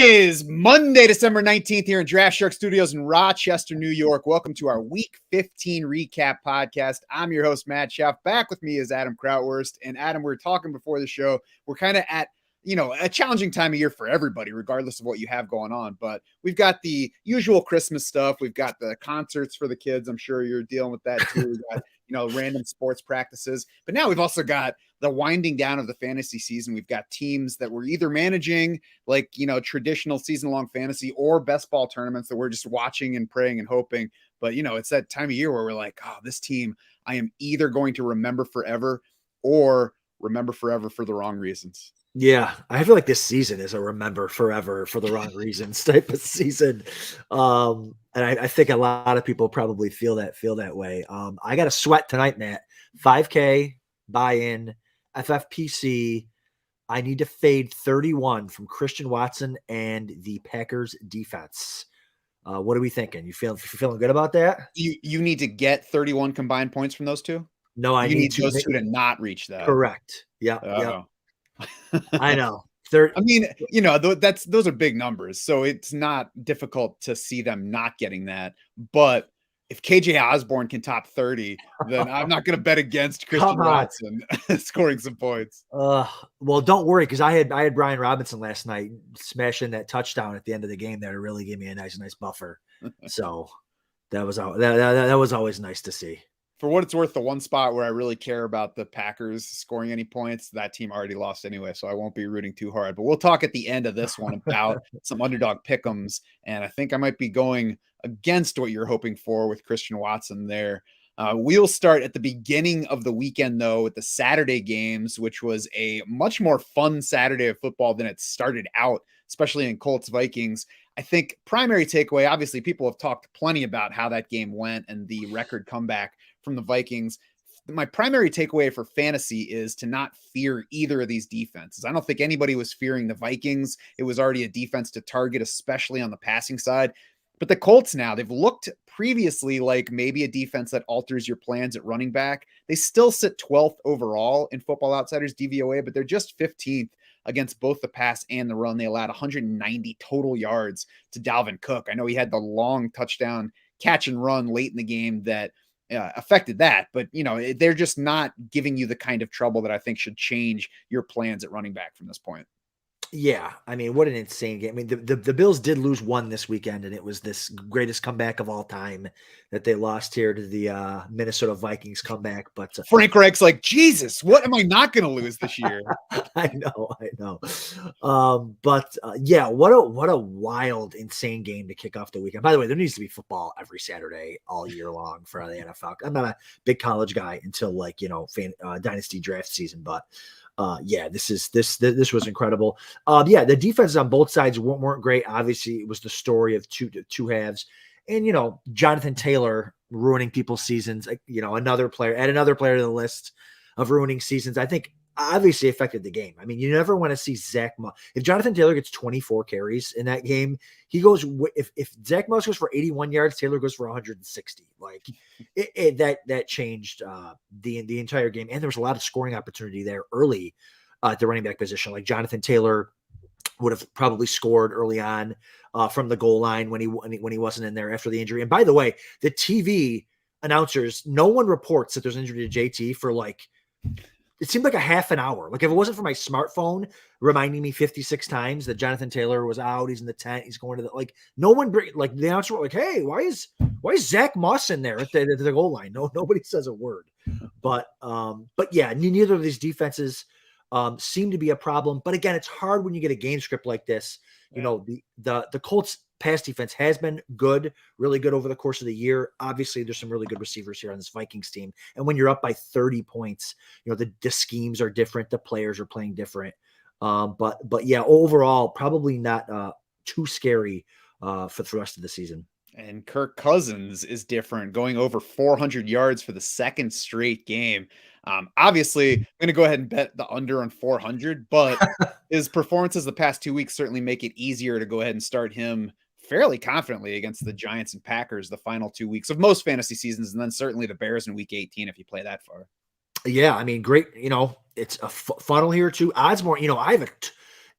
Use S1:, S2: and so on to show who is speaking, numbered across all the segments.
S1: is Monday, December 19th here in Draft Shark Studios in Rochester, New York. Welcome to our Week 15 recap podcast. I'm your host, Matt Schaff. Back with me is Adam Krautwurst. And Adam, we were talking before the show. We're kind of at, a challenging time of year for everybody, regardless of what you have going on. But we've got the usual Christmas stuff. We've got the concerts for the kids. I'm sure you're dealing with that too. We've got, random sports practices. But now we've also got the winding down of the fantasy season. We've got teams that we're either managing like, traditional season-long fantasy or best ball tournaments that we're just watching and praying and hoping. But, it's that time of year where we're like, oh, this team, I am either going to remember forever or remember forever for the wrong reasons.
S2: Yeah, I feel like this season is a remember forever for the wrong reasons type of season. And I think a lot of people probably feel that way. I got a sweat tonight, Matt. 5K buy-in, FFPC. I need to fade 31 from Christian Watson and the Packers defense. What are we thinking? You feeling good about that?
S1: You need to get 31 combined points from those two?
S2: No, I need
S1: those two to not reach that.
S2: Correct. Yeah. Yeah. I know.
S1: I mean, those are big numbers, so it's not difficult to see them not getting that. But if KJ Osborn can top 30, then I'm not going to bet against Christian Watson scoring some points.
S2: Well, don't worry, because I had Brian Robinson last night smashing that touchdown at the end of the game there to really give me a nice buffer. So that was always nice to see.
S1: For what it's worth, the one spot where I really care about the Packers scoring any points, that team already lost anyway, so I won't be rooting too hard. But we'll talk at the end of this one about some underdog pick'ems, and I think I might be going against what you're hoping for with Christian Watson there. We'll start at the beginning of the weekend, though, with the Saturday games, which was a much more fun Saturday of football than it started out, especially in Colts-Vikings. I think primary takeaway, obviously, people have talked plenty about how that game went and the record comeback from the Vikings. My primary takeaway for fantasy is to not fear either of these defenses. I don't think anybody was fearing the Vikings. It was already a defense to target, especially on the passing side. But the Colts now, they've looked previously like maybe a defense that alters your plans at running back. They still sit 12th overall in Football Outsiders DVOA, but they're just 15th against both the pass and the run. They allowed 190 total yards to Dalvin Cook. I know he had the long touchdown catch and run late in the game that affected that, but they're just not giving you the kind of trouble that I think should change your plans at running back from this point.
S2: Yeah, I mean, what an insane game. I mean, the Bills did lose one this weekend, and it was this greatest comeback of all time that they lost here to the Minnesota Vikings comeback. But
S1: Frank Reich's like, Jesus, what am I not going to lose this year?
S2: I know. Yeah, what a wild, insane game to kick off the weekend. By the way, there needs to be football every Saturday all year long for the NFL. I'm not a big college guy until dynasty draft season, but this was incredible. The defenses on both sides weren't great. Obviously, it was the story of two halves, and Jonathan Taylor ruining people's seasons. Another player to the list of ruining seasons. I think obviously affected the game. I mean, you never want to see Zach Moss. If Jonathan Taylor gets 24 carries in that game, he goes. If Zach Moss goes for 81 yards, Taylor goes for 160. Like that changed the entire game, and there was a lot of scoring opportunity there early at the running back position. Like Jonathan Taylor would have probably scored early on from the goal line when he wasn't in there after the injury. And by the way, the TV announcers, no one reports that there's an injury to JT for it seemed like a half an hour. Like if it wasn't for my smartphone reminding me 56 times that Jonathan Taylor was out, he's in the tent, he's going to the no one the announcer were like, hey, why is Zach Moss in there at the goal line? Nobody says a word. But yeah, neither of these defenses seem to be a problem. But again, it's hard when you get a game script like this.
S1: Yeah.
S2: The Colts pass defense has been good, really good over the course of the year. Obviously, there's some really good receivers here on this Vikings team. And when you're up by 30 points, the schemes are different. The players are playing different. But yeah, overall, probably not too scary for the rest of the season.
S1: And Kirk Cousins is different, going over 400 yards for the second straight game. Obviously, I'm going to go ahead and bet the under on 400, but his performances the past 2 weeks certainly make it easier to go ahead and start him fairly confidently against the Giants and Packers the final 2 weeks of most fantasy seasons, and then certainly the Bears in week 18 if you play that far.
S2: Yeah, I mean, great. It's a funnel here too. Odds more. I have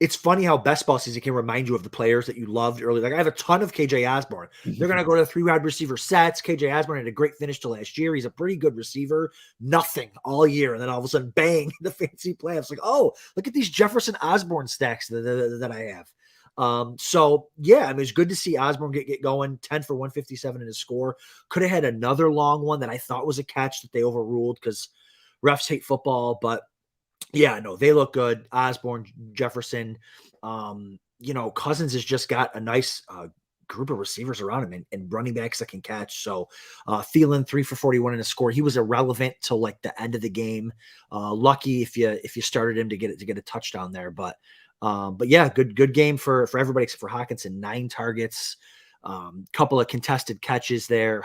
S2: It's funny how best ball season can remind you of the players that you loved early. Like I have a ton of KJ Osborn. They're going to go to 3 wide receiver sets. KJ Osborn had a great finish to last year. He's a pretty good receiver. Nothing all year. And then all of a sudden, bang, the fancy playoffs. Like, oh, look at these Jefferson Osborn stacks that I have. So yeah, I mean, it's good to see Osborn get going. 10 for 157 in his score. Could have had another long one that I thought was a catch that they overruled because refs hate football, but yeah, no, they look good. Osborn, Jefferson, Cousins has just got a nice group of receivers around him and running backs that can catch. So Thielen 3 for 41 in a score. He was irrelevant till like the end of the game. Lucky if you started him to get a touchdown there, but yeah, good game for everybody except for Hawkinson. 9 targets, couple of contested catches there,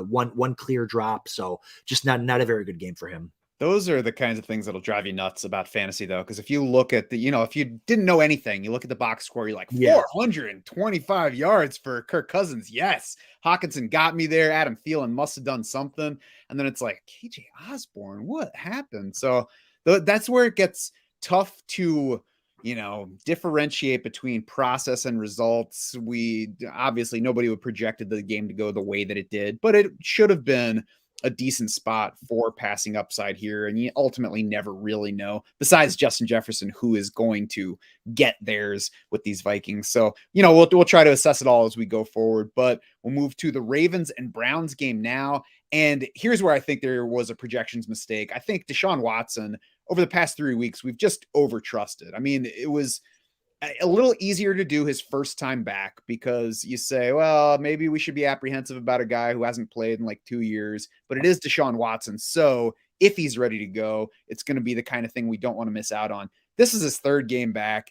S2: one clear drop. So just not a very good game for him.
S1: Those are the kinds of things that'll drive you nuts about fantasy, though, because if you look at if you didn't know anything, you look at the box score, you're like 425 yards for Kirk Cousins. Yes, Hawkinson got me there. Adam Thielen must have done something, and then it's like KJ Osborn, what happened? So that's where it gets tough to differentiate between process and results. We obviously nobody would projected the game to go the way that it did, but it should have been a decent spot for passing upside here. And you ultimately never really know, besides Justin Jefferson, who is going to get theirs with these Vikings. So, we'll try to assess it all as we go forward, but we'll move to the Ravens and Browns game now. And here's where I think there was a projections mistake. I think Deshaun Watson over the past 3 weeks, we've just over trusted. I mean, it was a little easier to do his first time back because you say, well, maybe we should be apprehensive about a guy who hasn't played in like 2 years, but it is Deshaun Watson. So if he's ready to go, it's going to be the kind of thing we don't want to miss out on. This is his 3rd game back.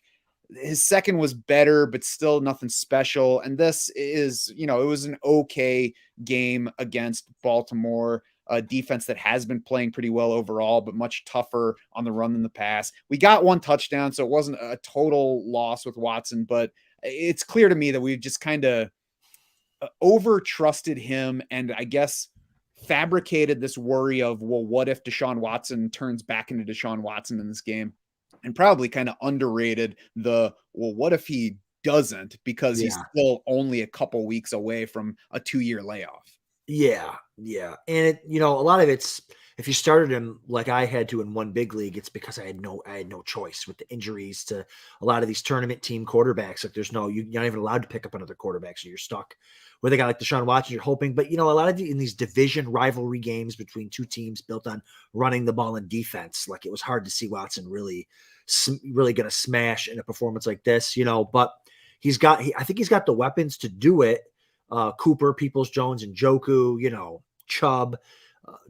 S1: His second was better, but still nothing special. And this is, it was an okay game against Baltimore, a defense that has been playing pretty well overall, but much tougher on the run than the pass. We got 1 touchdown, so it wasn't a total loss with Watson, but it's clear to me that we've just kind of over trusted him. And I guess fabricated this worry of, well, what if Deshaun Watson turns back into Deshaun Watson in this game? And probably kind of underrated what if he doesn't, because he's still only a couple weeks away from a 2-year layoff.
S2: Yeah. And a lot of it's, if you started him like I had to in one big league, it's because I had no choice with the injuries to a lot of these tournament team quarterbacks. Like you're not even allowed to pick up another quarterback. So you're stuck with a guy like Deshaun Watson. You're hoping, but a lot of in these division rivalry games between 2 teams built on running the ball and defense, like it was hard to see Watson really going to smash in a performance like this, but I think he's got the weapons to do it. Cooper, Peoples-Jones, and Njoku, Chubb,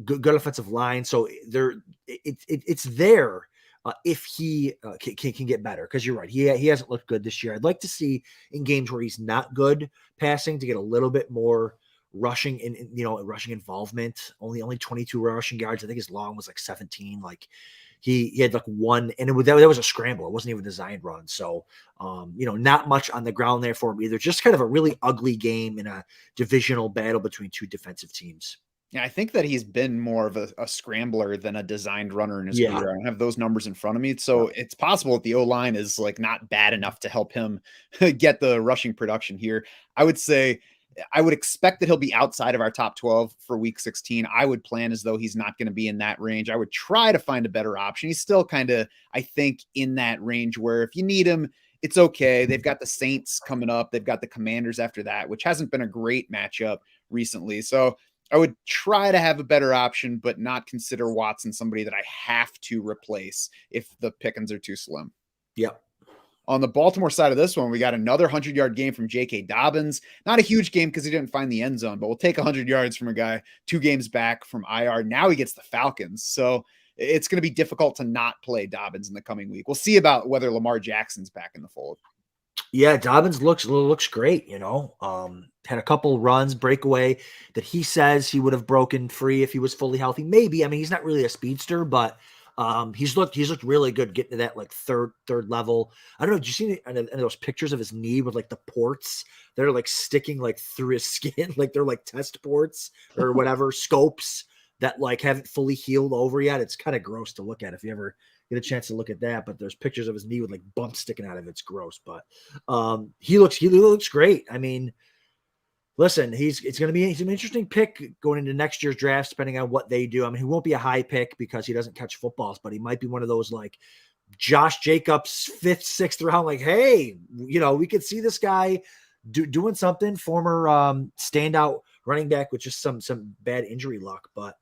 S2: good offensive line. So it's there if he can get better. Because you're right, he hasn't looked good this year. I'd like to see in games where he's not good passing to get a little bit more rushing rushing involvement. Only 22 rushing yards. I think his long was like 17. Like he had like 1, and that was a scramble. It wasn't even a designed run. So, not much on the ground there for him either. Just kind of a really ugly game in a divisional battle between 2 defensive teams.
S1: Yeah, I think that he's been more of a scrambler than a designed runner in his career. I don't have those numbers in front of me. So it's possible that the O-line is like not bad enough to help him get the rushing production here. I would expect that he'll be outside of our top 12 for week 16. I would plan as though he's not going to be in that range. I would try to find a better option. He's still kind of, I think, in that range where if you need him, it's okay. They've got the Saints coming up. They've got the Commanders after that, which hasn't been a great matchup recently. So I would try to have a better option, but not consider Watson somebody that I have to replace if the pickings are too slim.
S2: Yep.
S1: On the Baltimore side of this one, we got another 100-yard game from J.K. Dobbins. Not a huge game because he didn't find the end zone, but we'll take 100 yards from a guy 2 games back from IR. Now he gets the Falcons. So it's going to be difficult to not play Dobbins in the coming week. We'll see about whether Lamar Jackson's back in the fold.
S2: Yeah, Dobbins looks great, had a couple runs, breakaway that he says he would have broken free if he was fully healthy. Maybe. I mean, he's not really a speedster, but he's looked really good getting to that like third level. I don't know. Did you see any of those pictures of his knee with like the ports that are like sticking like through his skin? Like they're like test ports or whatever, scopes that like haven't fully healed over yet. It's kind of gross to look at if you ever get a chance to look at that. But there's pictures of his knee with like bumps sticking out of it. It's gross, but he looks great. I mean, listen, he's an interesting pick going into next year's draft, depending on what they do. I mean, he won't be a high pick because he doesn't catch footballs, but he might be one of those like Josh Jacobs, 5th, 6th round. Like, hey, we could see this guy doing something. Former standout running back with just some bad injury luck, but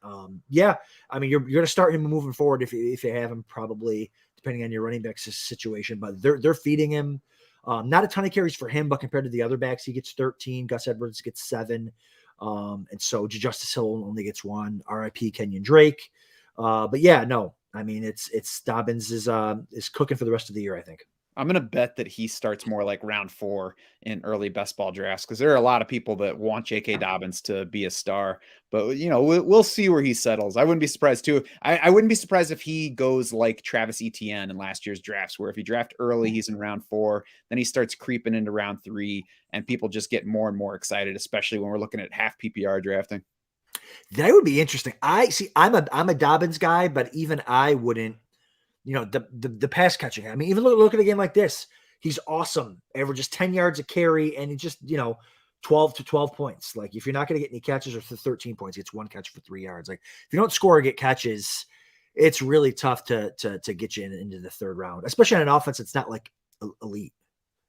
S2: yeah, I mean, you're going to start him moving forward if you have him, probably depending on your running back situation. But they're feeding him. Not a ton of carries for him, but compared to the other backs, he gets 13. Gus Edwards gets 7. And so Justice Hill only gets 1. RIP Kenyon Drake. But yeah, no, I mean, it's Dobbins is cooking for the rest of the year, I think.
S1: I'm going to bet that he starts more like round 4 in early best ball drafts, because there are a lot of people that want J.K. Dobbins to be a star. But, we'll see where he settles. I wouldn't be surprised, too. I wouldn't be surprised if he goes like Travis Etienne in last year's drafts, where if you draft early, he's in round 4, then he starts creeping into round 3, and people just get more and more excited, especially when we're looking at half PPR drafting.
S2: That would be interesting. I'm a Dobbins guy, but even I wouldn't. The pass catching. I mean, even look at a game like this. He's awesome. Averages 10 yards a carry, and he just, 12 to 12 points. Like, if you're not going to get any catches, or 13 points, he gets 1 catch for 3 yards. Like, if you don't score or get catches, it's really tough to get you into the 3rd round, especially on an offense that's not like elite.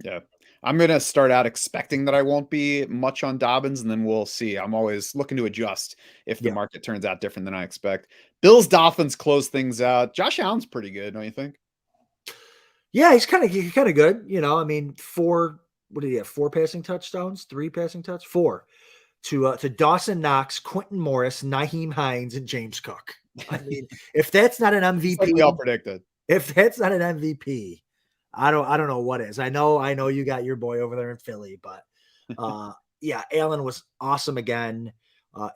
S1: Yeah. I'm going to start out expecting that I won't be much on Dobbins, and then we'll see. I'm always looking to adjust if the market turns out different than I expect. Bills Dolphins close things out. Josh Allen's pretty good, don't you think?
S2: Yeah, he's kind of good. I mean, 4, what did he have? 4 passing touchdowns, 3 passing touchdowns, 4 to Dawson Knox, Quentin Morris, Nyheim Hines, and James Cook. I mean, if that's not an MVP,
S1: like we all predicted.
S2: If that's not an MVP, I don't know what is. I know you got your boy over there in Philly, but yeah, Allen was awesome again,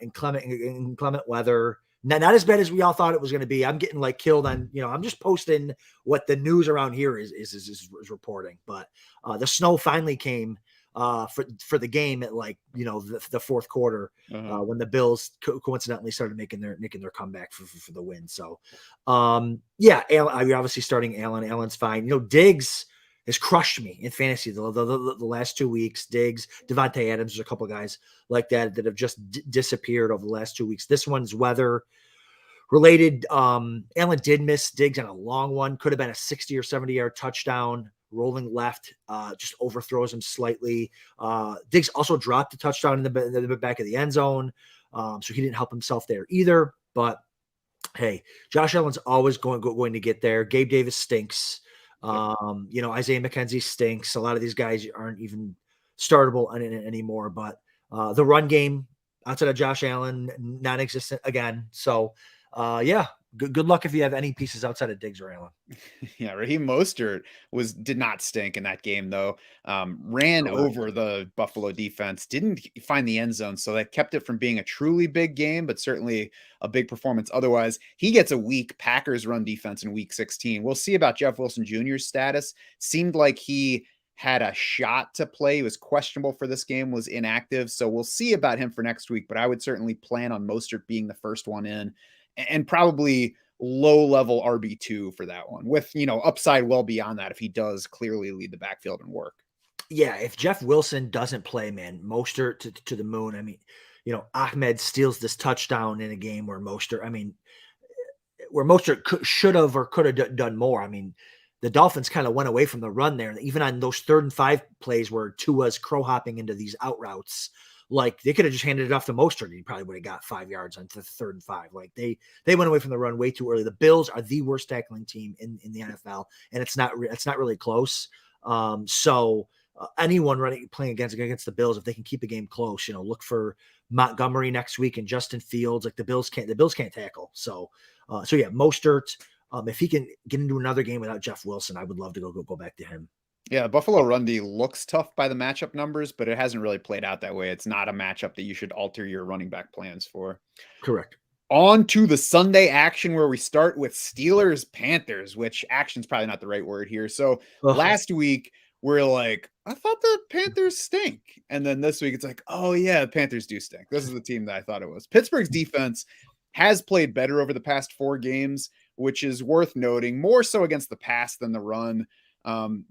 S2: inclement weather. Not as bad as we all thought it was going to be. I'm getting like killed on, I'm just posting what the news around here is reporting, but the snow finally came for the game at like, the 4th quarter when the Bills coincidentally started making their comeback for the win. So yeah, Allen, you're obviously starting Allen. Allen's fine. Diggs has crushed me in fantasy the last 2 weeks. Diggs, Devontae Adams, there's a couple guys like that have just disappeared over the last 2 weeks. This one's weather related. Allen did miss Diggs on a long one. Could have been a 60 or 70 yard touchdown. Rolling left, just overthrows him slightly. Diggs also dropped a touchdown in the back of the end zone, so he didn't help himself there either. But hey, Josh Allen's always going to get there. Gabe Davis stinks. Isaiah McKenzie stinks. A lot of these guys aren't even startable anymore. But the run game outside of Josh Allen, non-existent again. So yeah. Good luck if you have any pieces outside of Diggs or Allen.
S1: Yeah, Raheem Mostert did not stink in that game, though. Ran over the Buffalo defense, didn't find the end zone, so that kept it from being a truly big game, but certainly a big performance. Otherwise, he gets a weak Packers run defense in Week 16. We'll see about Jeff Wilson Jr.'s status. Seemed like he had a shot to play. He was questionable for this game, was inactive, so we'll see about him for next week, but I would certainly plan on Mostert being the first one in, and probably low-level RB2 for that one, with, upside well beyond that if he does clearly lead the backfield and work.
S2: Yeah, if Jeff Wilson doesn't play, man, Mostert to the moon. I mean, Ahmed steals this touchdown in a game where Mostert should have or could have done more. I mean, the Dolphins kind of went away from the run there. And even on those 3rd and 5 plays where Tua's crow hopping into these out routes, like they could have just handed it off to Mostert and he probably would have got 5 yards on the 3rd and 5. Like they went away from the run way too early. The Bills are the worst tackling team in the NFL, and it's not really close. So anyone playing against the Bills, if they can keep a game close, look for Montgomery next week and Justin Fields. Like the Bills can't tackle. So yeah, Mostert. If he can get into another game without Jeff Wilson, I would love to go back to him.
S1: Yeah, Buffalo run D looks tough by the matchup numbers, but it hasn't really played out that way. It's not a matchup that you should alter your running back plans for.
S2: Correct.
S1: On to the Sunday action, where we start with Steelers-Panthers, which action's probably not the right word here. So last week, we're like, I thought the Panthers stink. And then this week, it's like, oh yeah, the Panthers do stink. This is the team that I thought it was. Pittsburgh's defense has played better over the past 4 games. which is worth noting, more so against the pass than the run.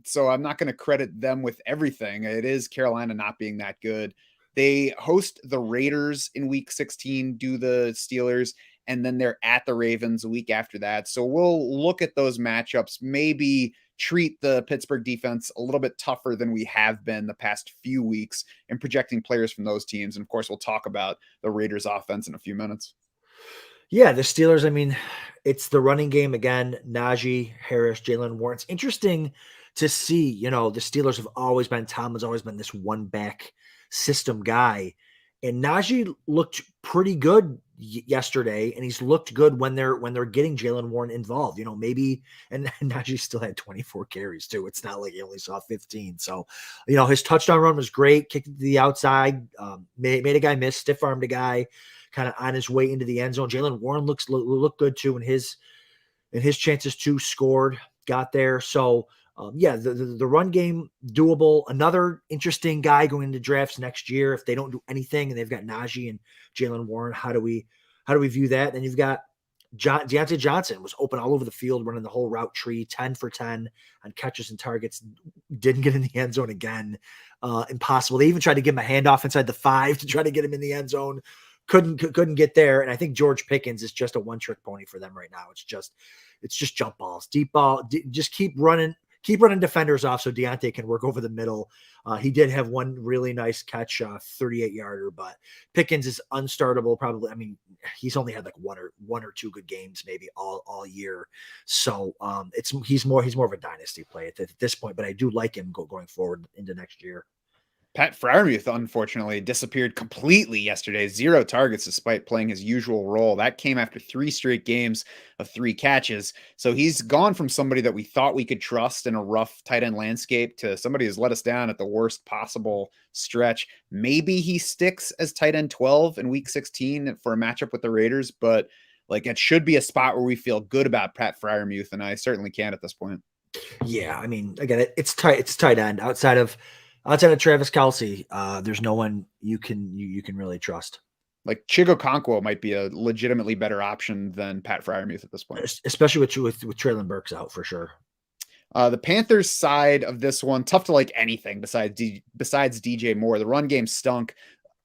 S1: So I'm not going to credit them with everything. It is Carolina not being that good. They host the Raiders in week 16, do the Steelers, and then they're at the Ravens a week after that. So we'll look at those matchups, maybe treat the Pittsburgh defense a little bit tougher than we have been the past few weeks and projecting players from those teams. And of course, we'll talk about the Raiders offense in a few minutes.
S2: Yeah, the Steelers, I mean, it's the running game again. Najee Harris, Jalen Warren. It's interesting to see, the Steelers have always been, Tom has always been this one back system guy. And Najee looked pretty good yesterday, and he's looked good when they're getting Jalen Warren involved. Maybe, and Najee still had 24 carries too. It's not like he only saw 15. So, his touchdown run was great. Kicked it to the outside, made a guy miss, stiff armed a guy, kind of on his way into the end zone. Jalen Warren looked good too, and his chances too got there. So. The run game doable. Another interesting guy going into drafts next year. If they don't do anything and they've got Najee and Jalen Warren, how do we view that? Then you've got Deontay Johnson was open all over the field, running the whole route tree, 10 for 10 on catches and targets. Didn't get in the end zone again. Impossible. They even tried to give him a handoff inside the 5 to try to get him in the end zone. Couldn't get there. And I think George Pickens is just a one-trick pony for them right now. It's just jump balls, deep ball. Just keep running defenders off so Deontay can work over the middle. He did have one really nice catch, 38-yarder, but Pickens is unstartable probably. I mean, he's only had like one or two good games maybe all year. So he's more of a dynasty play at this point, but I do like him going forward into next year.
S1: Pat Freiermuth, unfortunately, disappeared completely yesterday. 0 targets despite playing his usual role. That came after 3 straight games of 3 catches. So he's gone from somebody that we thought we could trust in a rough tight end landscape to somebody who's let us down at the worst possible stretch. Maybe he sticks as tight end 12 in week 16 for a matchup with the Raiders, but like it should be a spot where we feel good about Pat Freiermuth, and I certainly can at this point.
S2: Yeah, I mean, again, it's tight end. Outside of Travis Kelce, there's no one you can really trust.
S1: Like Chigo Okonkwo might be a legitimately better option than Pat Freiermuth at this point,
S2: especially with Treylon Burks out for sure.
S1: The Panthers side of this one, tough to like anything besides DJ Moore. The run game stunk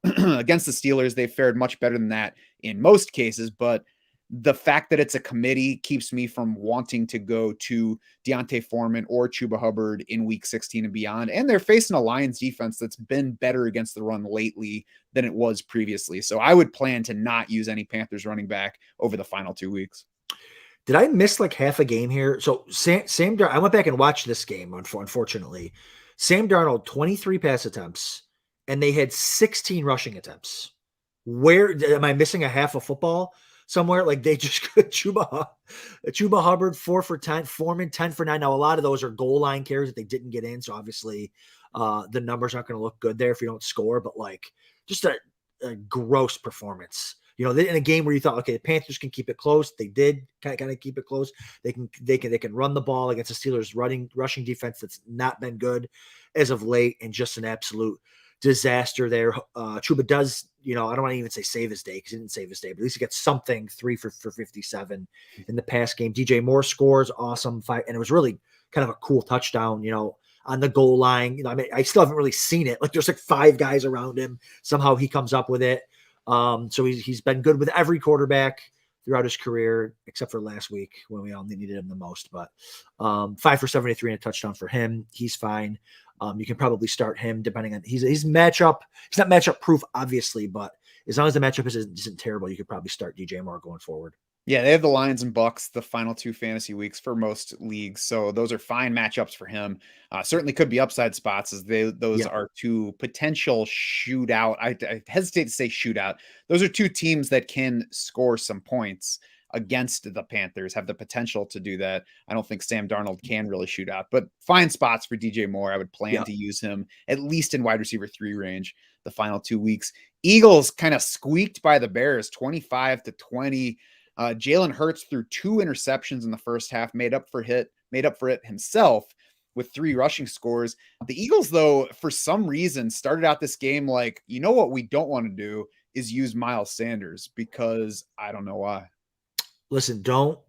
S1: against the Steelers. They fared much better than that in most cases, but the fact that it's a committee keeps me from wanting to go to Deontay Foreman or Chuba Hubbard in week 16 and beyond. And they're facing a Lions defense that's been better against the run lately than it was previously. So I would plan to not use any Panthers running back over the final 2 weeks.
S2: Did I miss like half a game here? So Sam Darnold, I went back and watched this game, unfortunately. Sam Darnold, 23 pass attempts, and they had 16 rushing attempts. Where am I missing a half of football somewhere? Like they just Chuba Hubbard 4 for 10, Foreman 10 for 9. Now a lot of those are goal line carries that they didn't get in, so obviously the numbers aren't going to look good there if you don't score. But like just a gross performance. In a game where you thought, okay, the Panthers can keep it close. They did kind of keep it close. They can run the ball against the Steelers rushing defense that's not been good as of late, and just an absolute disaster there. Chuba does, I don't want to even say save his day because he didn't save his day, but at least he gets something, 3 for 57 in the pass game. DJ Moore scores, awesome fight, and it was really kind of a cool touchdown, on the goal line. I mean, I still haven't really seen it. Like there's like 5 guys around him. Somehow he comes up with it. So he's been good with every quarterback throughout his career, except for last week when we all needed him the most. But 5 for 73 and a touchdown for him. He's fine. You can probably start him depending on he's matchup. He's not matchup proof, obviously, but as long as the matchup isn't terrible, you could probably start DJ Moore going forward.
S1: Yeah, they have the Lions and Bucks the final 2 fantasy weeks for most leagues, so those are fine matchups for him. Certainly could be upside spots as those are 2 potential shootout. I hesitate to say shootout. Those are 2 teams that can score some points against the Panthers, have the potential to do that. I don't think Sam Darnold can really shoot out, but fine spots for DJ Moore. I would plan to use him at least in wide receiver 3 range the final 2 weeks. Eagles kind of squeaked by the Bears 25-20. Jalen Hurts threw 2 interceptions in the first half, made up for it himself with 3 rushing scores. The Eagles, though, for some reason, started out this game like, what we don't want to do is use Miles Sanders, because I don't know why.
S2: Listen, don't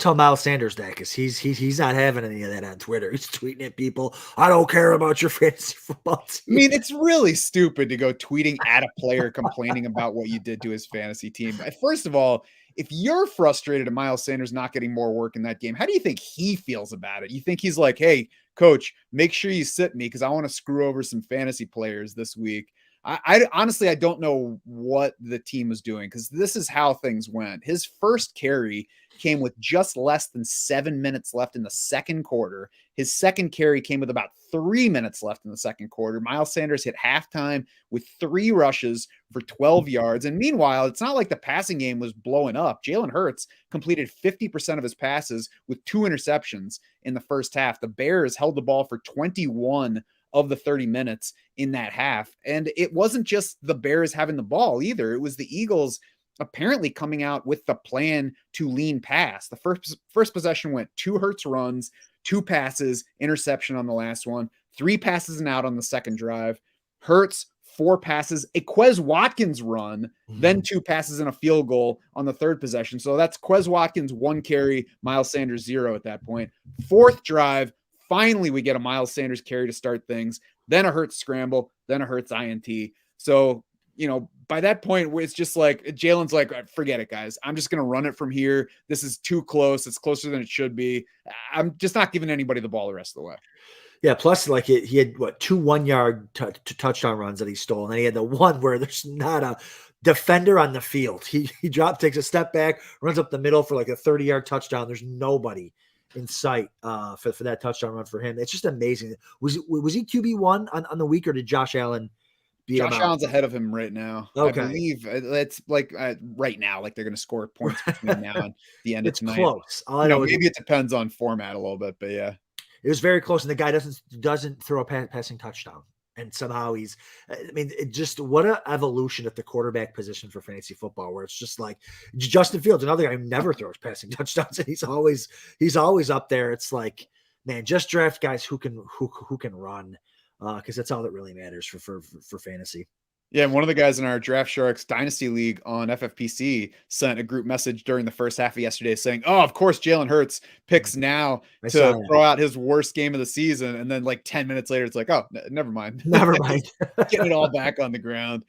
S2: tell Miles Sanders that, because he's not having any of that on Twitter. He's tweeting at people, "I don't care about your fantasy football
S1: I
S2: team."
S1: mean, it's really stupid to go tweeting at a player complaining about what you did to his fantasy team. First of all, if you're frustrated at Miles Sanders not getting more work in that game, how do you think he feels about it? You think he's like, "Hey, coach, make sure you sit me because I want to screw over some fantasy players this week." I honestly, I don't know what the team was doing, because this is how things went. His first carry came with just less than 7 minutes left in the second quarter. His second carry came with about 3 minutes left in the second quarter. Miles Sanders hit halftime with 3 rushes for 12 yards. And meanwhile, it's not like the passing game was blowing up. Jalen Hurts completed 50% of his passes with 2 interceptions in the first half. The Bears held the ball for 21 of the 30 minutes in that half. And it wasn't just the Bears having the ball either. It was the Eagles apparently coming out with the plan to lean pass. The first possession went 2 Hurts runs, 2 passes, interception on the last one, 3 passes and out on the second drive. Hurts, 4 passes, a Quez Watkins run, then 2 passes and a field goal on the third possession. So that's Quez Watkins 1 carry, Miles Sanders 0 at that point. Fourth drive, finally we get a Miles Sanders carry to start things, then a Hurts scramble, then a Hurts INT. So, by that point, where it's just like Jalen's like, forget it, guys. I'm just going to run it from here. This is too close. It's closer than it should be. I'm just not giving anybody the ball the rest of the way.
S2: Yeah, plus like he had 2 1-yard touchdown runs that he stole, and then he had the one where there's not a defender on the field. He takes a step back, runs up the middle for like a 30-yard touchdown. There's nobody in sight for that touchdown run for him. It's just amazing. Was he QB1 on the week, or did Josh Allen beat him out?
S1: Josh Allen's ahead of him right now.
S2: Okay.
S1: I believe it's like right now, like they're going to score points between now and the end of tonight.
S2: It's close.
S1: Maybe it depends on format a little bit, but yeah.
S2: It was very close, and the guy doesn't throw a passing touchdown, and somehow what an evolution at the quarterback position for fantasy football, where it's just like Justin Fields, another guy who never throws passing touchdowns, and he's always up there. It's like, man, just draft guys who can run, because that's all that really matters for fantasy.
S1: Yeah, and one of the guys in our Draft Sharks Dynasty League on FFPC sent a group message during the first half of yesterday saying, "Oh, of course, Jalen Hurts picks now to throw out his worst game of the season." And then like 10 minutes later, it's like, "Oh, never mind."
S2: Never mind.
S1: Getting it all back on the ground.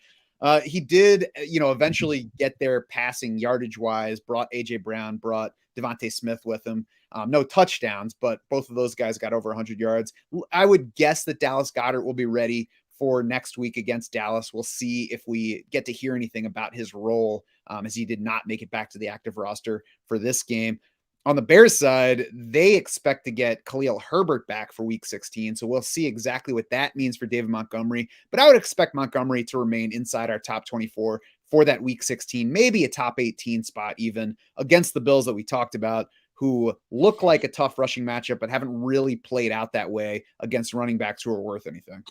S1: He did, eventually get there passing yardage wise, brought AJ Brown, brought Devontae Smith with him. No touchdowns, but both of those guys got over 100 yards. I would guess that Dallas Goedert will be ready for next week against Dallas. We'll see if we get to hear anything about his role, as he did not make it back to the active roster for this game. On the Bears side, they expect to get Khalil Herbert back for week 16. So we'll see exactly what that means for David Montgomery. But I would expect Montgomery to remain inside our top 24 for that week 16, maybe a top 18 spot even, against the Bills that we talked about, who look like a tough rushing matchup, but haven't really played out that way against running backs who are worth anything.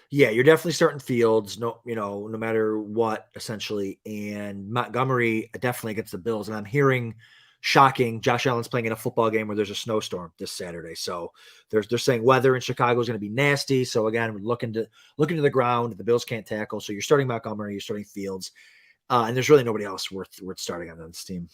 S2: Yeah, you're definitely starting Fields, no matter what, essentially. And Montgomery definitely against the Bills. And I'm hearing, shocking, Josh Allen's playing in a football game where there's a snowstorm this Saturday. So they're saying weather in Chicago is going to be nasty. So again, we're looking to the ground. The Bills can't tackle. So you're starting Montgomery, you're starting Fields. And there's really nobody else worth starting on this team.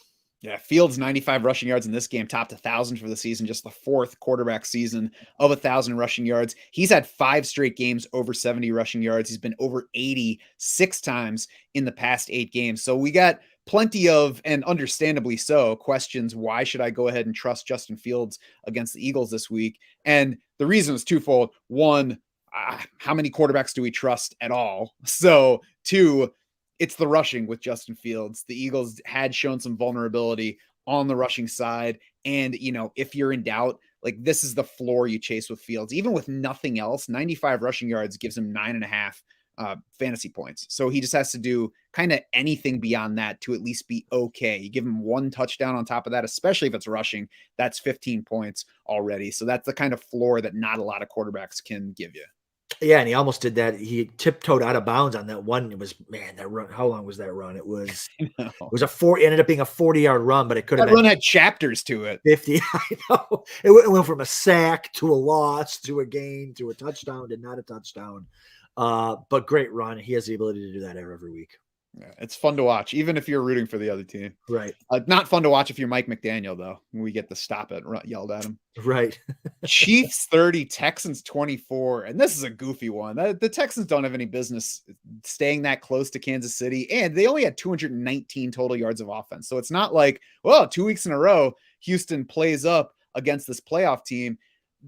S1: Yeah, Fields 95 rushing yards in this game, topped 1,000 for the season, just the 4th quarterback season of 1,000 rushing yards. He's had 5 straight games over 70 rushing yards. He's been over 80 6 times in the past 8 games. So we got plenty of, and understandably so, questions. Why should I go ahead and trust Justin Fields against the Eagles this week? And the reason is twofold. One, how many quarterbacks do we trust at all? So 2, it's the rushing with Justin Fields. The Eagles had shown some vulnerability on the rushing side. And, if you're in doubt, like, this is the floor you chase with Fields. Even with nothing else, 95 rushing yards gives him 9.5 fantasy points. So he just has to do kind of anything beyond that to at least be okay. You give him 1 touchdown on top of that, especially if it's rushing, that's 15 points already. So that's the kind of floor that not a lot of quarterbacks can give you.
S2: Yeah, and he almost did that. He tiptoed out of bounds on that one. It was, man, that run. How long was that run? It was ended up being a 40-yard run, but it could have been.
S1: That run had chapters to it.
S2: 50. I know. It went from a sack to a loss to a gain to a touchdown to not a touchdown. But great run. He has the ability to do that every week.
S1: Yeah, it's fun to watch, even if you're rooting for the other team.
S2: Right.
S1: Not fun to watch if you're Mike McDaniel, though. We get to stop it yelled at him.
S2: Right.
S1: Chiefs 30, Texans 24. And this is a goofy one. The Texans don't have any business staying that close to Kansas City. And they only had 219 total yards of offense. So it's not like, well, 2 weeks in a row, Houston plays up against this playoff team.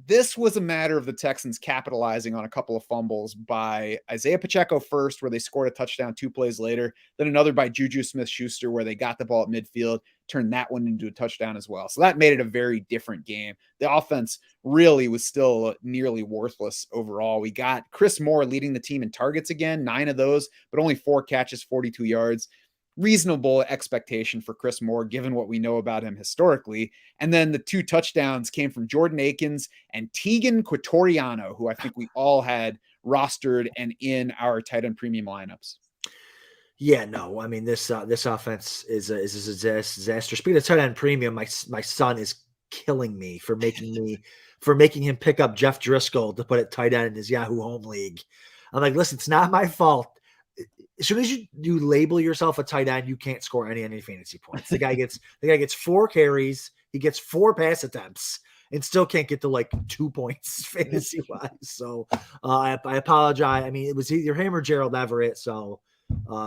S1: This was a matter of the Texans capitalizing on a couple of fumbles by Isaiah Pacheco first, where they scored a touchdown 2 plays later, then another by Juju Smith-Schuster, where they got the ball at midfield, turned that one into a touchdown as well. So that made it a very different game. The offense really was still nearly worthless overall. We got Chris Moore leading the team in targets again, 9 of those, but only 4 catches, 42 yards. Reasonable expectation for Chris Moore, given what we know about him historically. And then the 2 touchdowns came from Jordan Akins and Tegan Quatoriano, who I think we all had rostered and in our tight end premium lineups.
S2: Yeah, no, I mean this offense is a disaster. Speaking of tight end premium, my son is killing me for making him pick up Jeff Driscoll to put at tight end in his Yahoo Home League. I'm like, listen, it's not my fault. As soon as you label yourself a tight end, you can't score any fantasy points. The guy gets 4 carries, he gets 4 pass attempts, and still can't get to like 2 points fantasy wise. So I apologize. I mean, it was either him or Gerald Everett. So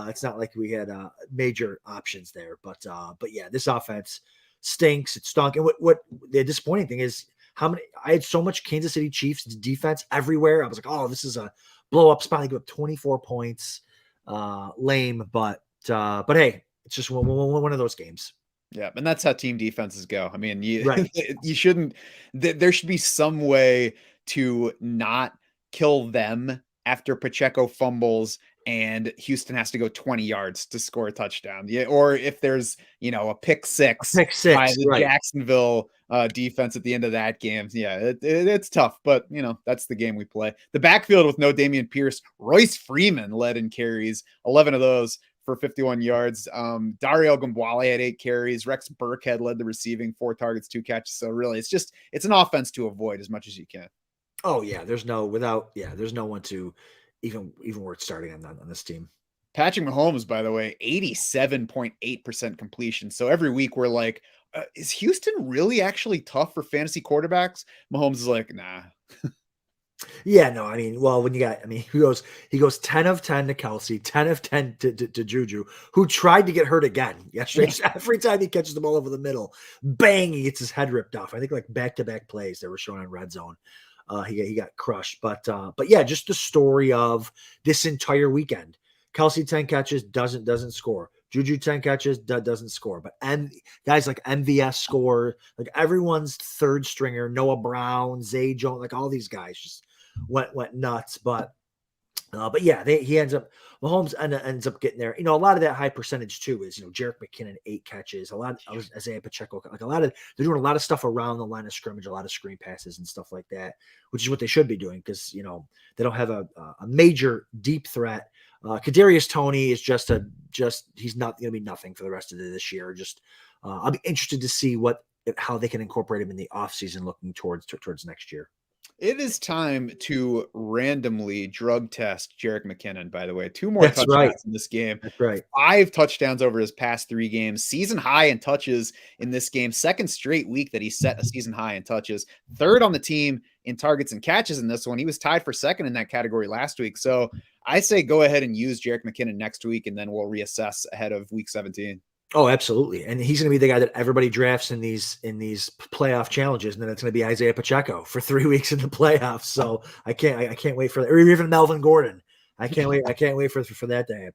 S2: it's not like we had major options there. But yeah, this offense stinks. It stunk. And what the disappointing thing is, I had so much Kansas City Chiefs defense everywhere. I was like, oh, this is a blow up spot. They give up 24 points. Lame, but hey, it's just one of those games.
S1: Yeah, and that's how team defenses go. I mean,
S2: Right.
S1: you shouldn't. There should be some way to not kill them after Pacheco fumbles and Houston has to go 20 yards to score a touchdown. Yeah, or if there's a pick six by the
S2: right.
S1: Jacksonville defense at the end of that game. Yeah, it's tough, but that's the game we play. The backfield with no Dameon Pierce, Royce Freeman led in carries, 11 of those for 51 yards. Dario Gumbuale had 8 carries. Rex Burkhead led the receiving, 4 targets, 2 catches. So really, it's an offense to avoid as much as you can.
S2: Oh yeah, there's no one to even worth starting on this team.
S1: Patrick Mahomes, by the way, 87.8% completion. So every week we're like, is Houston really actually tough for fantasy quarterbacks? Mahomes is like, nah.
S2: Yeah, no, I mean, well, he goes 10 of 10 to Kelsey, 10 of 10 to Juju, who tried to get hurt again yesterday. Every time he catches the ball over the middle, bang, he gets his head ripped off. I think like back-to-back plays that were shown on Red Zone. He got crushed. But yeah, just the story of this entire weekend. Kelsey 10 catches, doesn't score. Juju 10 catches, doesn't score. But guys like MVS score, like everyone's third stringer, Noah Brown, Zay Jones, like all these guys just went nuts. But yeah, Mahomes ends up getting there. A lot of that high percentage too is, Jerick McKinnon, 8 catches, a lot of Isaiah Pacheco, like they're doing a lot of stuff around the line of scrimmage, a lot of screen passes and stuff like that, which is what they should be doing because, they don't have a major deep threat. Kadarius Toney is he's not going to be nothing for the rest of this year. I'll be interested to see how they can incorporate him in the offseason looking towards next year.
S1: It is time to randomly drug test Jerick McKinnon, by the way. 2 more touchdowns in this game.
S2: That's right.
S1: 5 touchdowns over his past 3 games. Season high in touches in this game. 2nd straight week that he set a season high in touches. 3rd on the team in targets and catches in this one. He was tied for 2nd in that category last week. So I say go ahead and use Jerick McKinnon next week, and then we'll reassess ahead of week 17.
S2: Oh, absolutely. And he's going to be the guy that everybody drafts in these playoff challenges. And then it's going to be Isaiah Pacheco for 3 weeks in the playoffs. So I can't wait for that. Or even Melvin Gordon. I can't wait for that to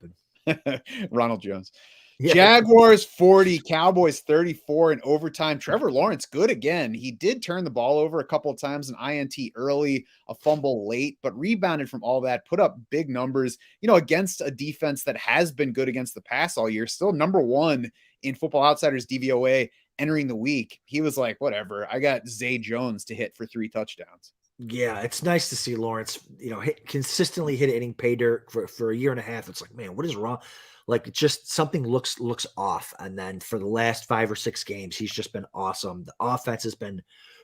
S2: happen.
S1: Ronald Jones.
S2: Yeah.
S1: Jaguars 40, Cowboys 34 in overtime. Trevor Lawrence, good again. He did turn the ball over a couple of times, an INT early, a fumble late, but rebounded from all that, put up big numbers, against a defense that has been good against the pass all year. Still number 1 in Football Outsiders DVOA entering the week. He was like, whatever, I got Zay Jones to hit for 3 touchdowns.
S2: Yeah, it's nice to see Lawrence, consistently hitting pay dirt for a year and a half. It's like, man, what is wrong? Like just something looks off. And then for the last 5 or 6 games, he's just been awesome. The offense has been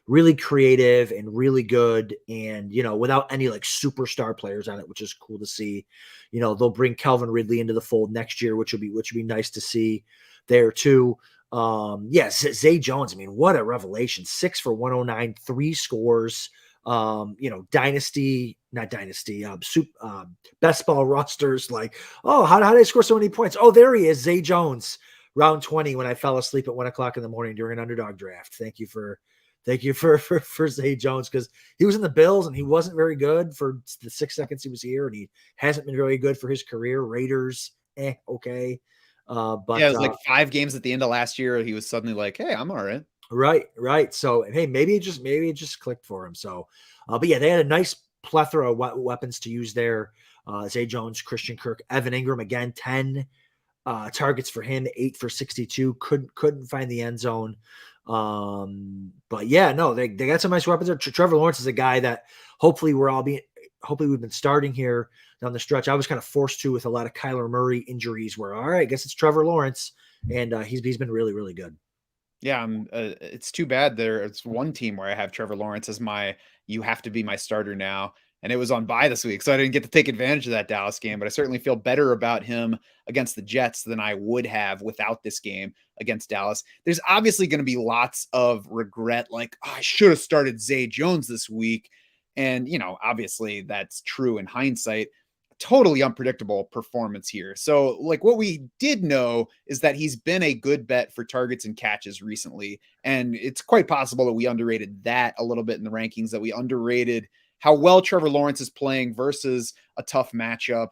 S2: really creative and really good, and without any like superstar players on it, which is cool to see. They'll bring Calvin Ridley into the fold next year, which would be nice to see there too. Zay Jones, I mean, what a revelation. 6 for 109, 3 scores. Not dynasty, best ball rosters, like, oh, how did I score so many points? Oh, there he is, Zay Jones, round 20 when I fell asleep at 1:00 in the morning during an underdog draft. Thank you for Zay Jones, because he was in the Bills and he wasn't very good for the 6 seconds he was here, and he hasn't been very good for his career. Raiders, okay. But
S1: yeah, it was like 5 games at the end of last year. He was suddenly like, hey, I'm all right.
S2: Right. So, hey, maybe it just clicked for him. So, but yeah, they had a nice plethora of weapons to use there. Zay Jones, Christian Kirk, Evan Ingram, again, 10 targets for him, 8 for 62. Couldn't find the end zone. But yeah, no, they got some nice weapons there. Trevor Lawrence is a guy that hopefully we've been starting here down the stretch. I was kind of forced to with a lot of Kyler Murray injuries, where, all right, I guess it's Trevor Lawrence, and he's been really, really good.
S1: Yeah, it's too bad it's one team where I have Trevor Lawrence as you have to be my starter now. And it was on bye this week, so I didn't get to take advantage of that Dallas game, but I certainly feel better about him against the Jets than I would have without this game against Dallas. There's obviously going to be lots of regret, like, oh, I should have started Zay Jones this week. And, obviously that's true in hindsight. Totally unpredictable performance here. So, like, what we did know is that he's been a good bet for targets and catches recently. And it's quite possible that we underrated that a little bit in the rankings, that we underrated how well Trevor Lawrence is playing versus a tough matchup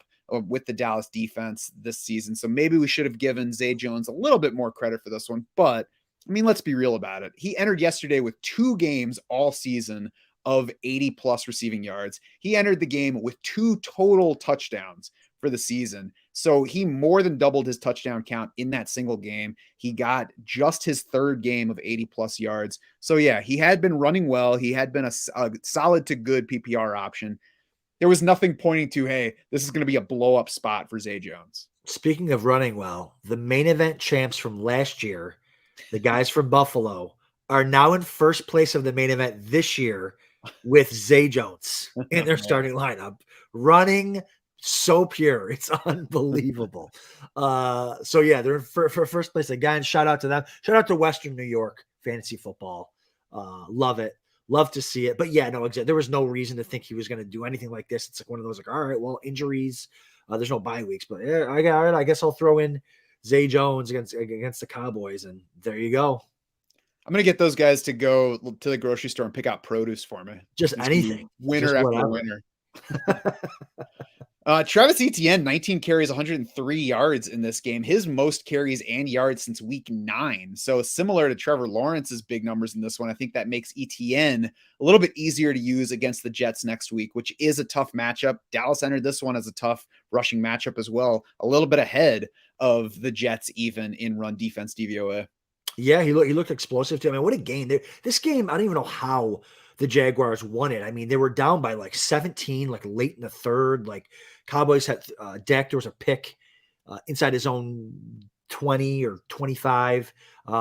S1: with the Dallas defense this season. So maybe we should have given Zay Jones a little bit more credit for this one. But I mean, let's be real about it. He entered yesterday with 2 games all season of 80 plus receiving yards. He entered the game with 2 total touchdowns for the season. So he more than doubled his touchdown count in that single game. He got just his 3rd game of 80 plus yards. So yeah, he had been running well. He had been a solid to good PPR option. There was nothing pointing to, hey, this is going to be a blow up spot for Zay Jones.
S2: Speaking of running well, the main event champs from last year, the guys from Buffalo, are now in first place of the main event this year with Zay Jones in their starting lineup, running so pure. It's unbelievable. So yeah, they're for first place again. Shout out to them. Shout out to Western New York fantasy football. Love it. Love to see it. But yeah, no, exactly. There was no reason to think he was going to do anything like this. It's like one of those, like, all right, well, injuries. There's no bye weeks, but yeah, I guess I'll throw in Zay Jones against the Cowboys, and there you go.
S1: I'm going to get those guys to go to the grocery store and pick out produce for me.
S2: Just anything.
S1: Winner after winner. Travis Etienne, 19 carries, 103 yards in this game. His most carries and yards since week 9. So similar to Trevor Lawrence's big numbers in this one, I think that makes Etienne a little bit easier to use against the Jets next week, which is a tough matchup. Dallas entered this one as a tough rushing matchup as well, a little bit ahead of the Jets even in run defense DVOA.
S2: Yeah, he looked explosive too. I mean, what a game. This game, I don't even know how the Jaguars won it. I mean, they were down by like 17, like late in the 3rd. Like, Cowboys had Dak, there was a pick inside his own 20 or 25.